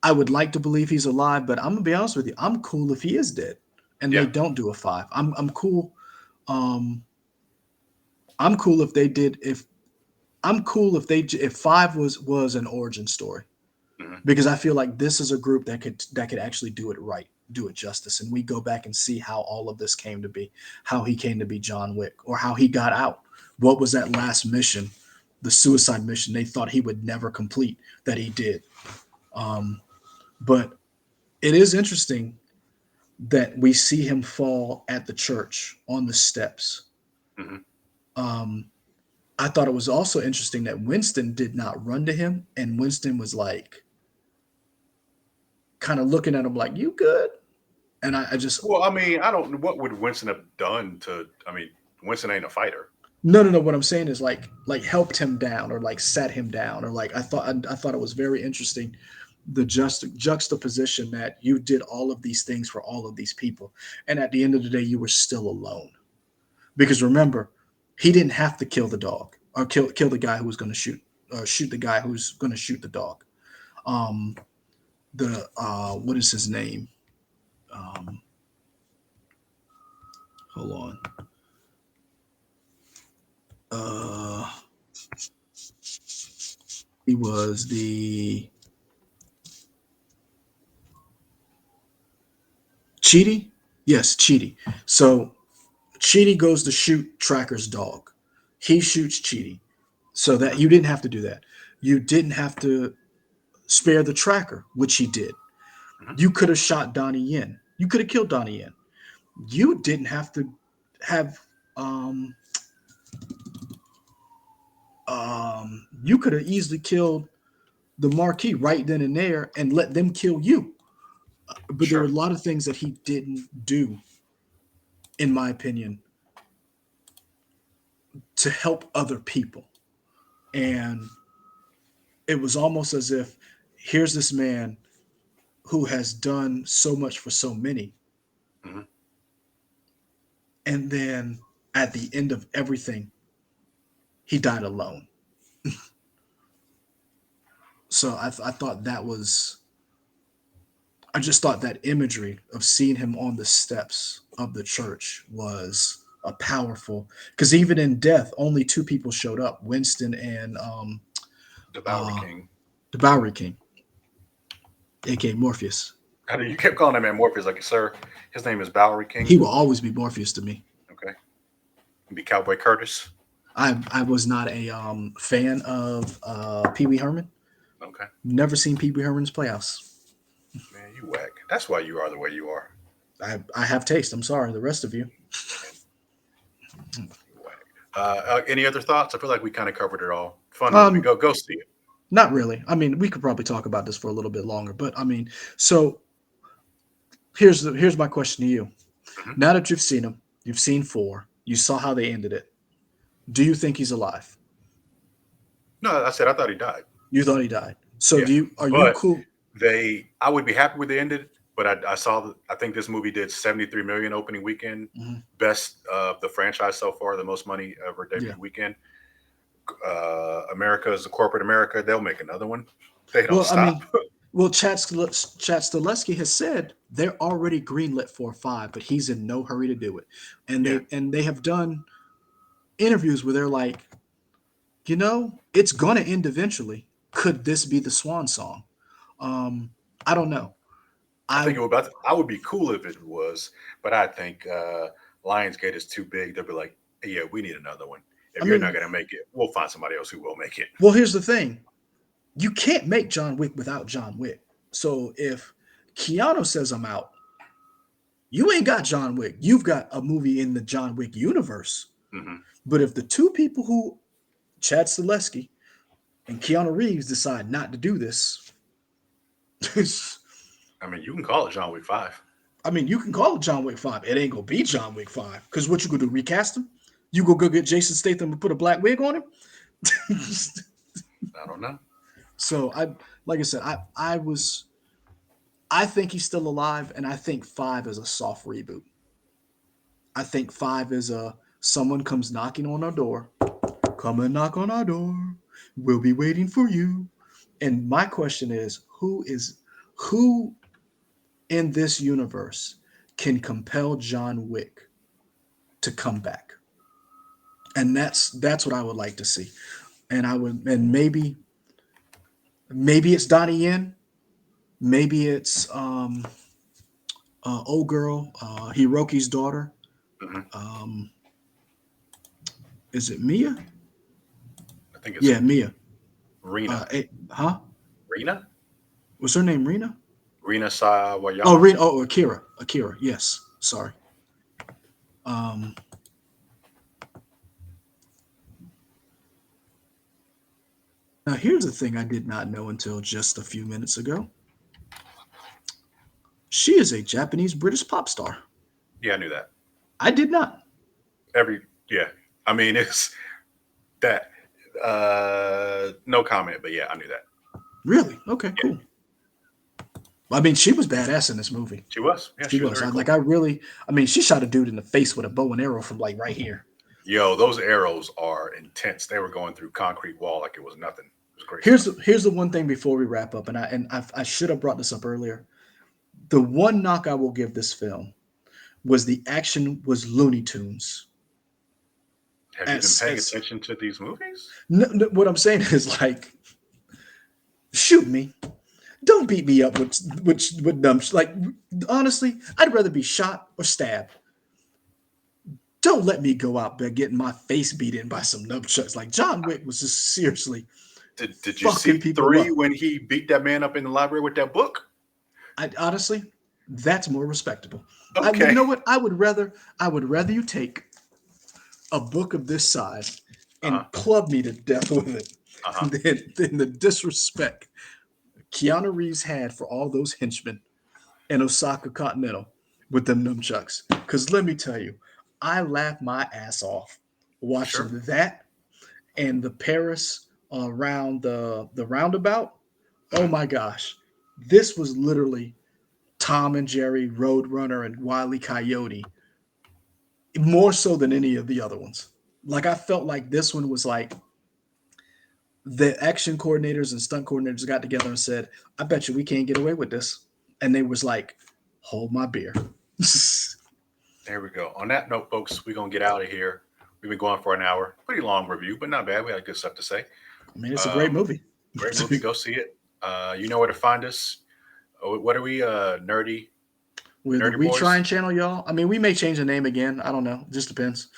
I would like to believe he's alive, but I'm gonna be honest with you. I'm cool if he is dead, and they Yeah. don't do a five. I'm cool. Um, I'm cool if they did. If I'm cool if five was an origin story, Hmm. because I feel like this is a group that could actually do it right, do it justice, and we go back and see how all of this came to be, how he came to be John Wick, or how he got out. What was that last mission, the suicide mission they thought he would never complete that he did? Um, but it is interesting that we see him fall at the church on the steps. Hmm. Um, I thought it was also interesting that Winston did not run to him, and Winston was like kind of looking at him like, "You good?" And I just Well, I mean, I don't. What would Winston have done to? I mean, Winston ain't a fighter. no. What I'm saying is like helped him down or like sat him down or like I thought it was very interesting the juxtaposition that you did all of these things for all of these people, and at the end of the day, you were still alone. Because remember, He didn't have to kill the dog or kill the guy who was going to shoot or shoot the guy who's going to shoot the dog. Um, the what is his name? Um, hold on. Uh, he was the Cheaty. Yes, Cheaty. So Cheaty goes to shoot Tracker's dog. He shoots Cheaty. So that Mhm. you didn't have to do that. You didn't have to spare the tracker, which he did. Mhm. You could have shot Donnie Yen. You could have killed Donnie Yen. You didn't have to have um you could have easily killed the Marquis right then and there and let them kill you. But there were a Sure. lot of things that he didn't do, in my opinion, to help other people. And it was almost as if here's this man who has done so much for so many, Mhm. and then at the end of everything, he died alone. So I thought that was, I just thought that imagery of seeing him on the steps of the church was a powerful, because even in death, only two people showed up: Winston and The Bowery uh, King. the Bowery King, aka Morpheus. How do you kept calling that man Morpheus? Like, sir, his name is Bowery King. He will always be Morpheus to me. Okay. Be Cowboy Curtis. I was not a fan of Pee Wee Herman. Okay. Never seen Pee Wee Herman's Playhouse. Man, you whack. That's why you are the way you are. I have taste. I'm sorry. The rest of you. You whack. Any other thoughts? I feel like we kind of covered it all. Fun movie. Um, Go see it. Not really. I mean, we could probably talk about this for a little bit longer, but I mean, so here's my question to you. Mhm. Now that you've seen him, you've seen four, you saw how they ended it. Do you think he's alive? No, I said I thought he died. You thought he died. So Yeah, do you? Are you but cool? I would be happy with the ending. But I saw I think this movie did 73 million opening weekend, Mhm. best of the franchise so far, the most money ever Yeah. debut weekend. America is the corporate America. They'll make another one. They don't Well, I stop. mean, well, Chad Stileski has said they're already greenlit for a five, but he's in no hurry to do it. And Yeah, they have done interviews where they're like, it's gonna end eventually. Could this be the swan song? Um, I don't know. I I think it would. I would be cool if it was, but I think Lionsgate is too big. They'll be like, yeah, we need another one. I If you're not mean, gonna make it, we'll find somebody else who will make it. well, here's the thing: you can't make John Wick without John Wick. So if Keanu says I'm out, you ain't got John Wick. You've got a movie in the John Wick universe. Hmm. But if the two people who Chad Stileski and Keanu Reeves decide not to do this, I mean, you can call it John Wick 5. I mean, you can call it John Wick 5. It ain't gonna be John Wick 5. Because what you gonna do? Recast him? You go get Jason Statham and put a black wig on him? I don't know. So like I said, I think he's still alive, and I think five is a soft reboot. I think five is a someone comes knocking on our door. Come and knock on our door. We'll be waiting for you. And my question is, who in this universe can compel John Wick to come back? And that's what I would like to see. And maybe it's Donnie Yen, maybe it's old girl, Hiroki's daughter. Hmm. Um, is it Mia? I think it's Yeah, Mia. Rena. Huh? Rena. Was her name Rena? Rena Oh, Sawayama. Rena. Oh, Akira. Akira. Yes. Sorry. Um, Now, here's the thing I did not know until just a few minutes ago. She is a Japanese British pop star. Yeah, I knew that. I did not. Every yeah. I mean, it's that. No comment, but yeah, I knew that. Really? Okay, Yeah, cool. I mean, she was badass in this movie. she was. Yeah, She she was was. very I cool. like. I really. I mean, she shot a dude in the face with a bow and arrow from like right here. Yo, those arrows are intense. They were going through concrete wall like it was nothing. It was great Here's stuff. here's the one thing before we wrap up, and I should have brought this up earlier. The one knock I will give this film was the action was Looney Tunes. Have you been As paying as attention to these movies? what I'm saying is like, shoot me, don't beat me up with dumb. Like honestly, I'd rather be shot or stabbed. Don't let me go out there getting my face beat in by some nunchucks. Like John Wick was just seriously Did you fucking see people three up. when he beat that man up in the library with that book? I honestly, that's more respectable. You Okay. know what? I would rather you take a book of this size Uh-huh. and club me to death with it Uh-huh. than the disrespect Keanu Reeves had for all those henchmen in Osaka Continental with them nunchucks. Because let me tell you, I laughed my ass off watching Sure. that and the Paris around the roundabout. Oh Mhm. my gosh, this was literally Tom and Jerry, Roadrunner, and Wile E. Coyote, more so than any of the other ones. Like I felt like this one was like the action coordinators and stunt coordinators got together and said, "I bet you we can't get away with this," and they was like, "Hold my beer." There we go. On that note, folks, we're gonna get out of here. We've been going for an hour. Pretty long review, but not bad. We had good stuff to say. I mean, it's a great Um, movie. Great movie. Go see it. You know where to find us. What are we? We're the Nerdy We boys. Trying channel, y'all. I mean, we may change the name again. I don't know. It just depends.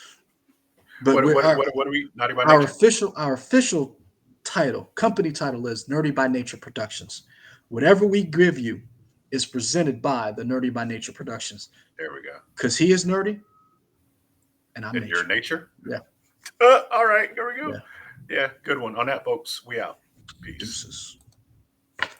But What we're what our, what what are we? Naughty by our nature. official our official title, company title is Nerdy by Nature Productions. Whatever we give you is presented by the Nerdy by Nature Productions. There we go. Because he is nerdy and I'm And your nature. nature. Yeah. All right. Here we go. Yeah. Yeah. Good one. On that, folks. We out. Peace. Deuces.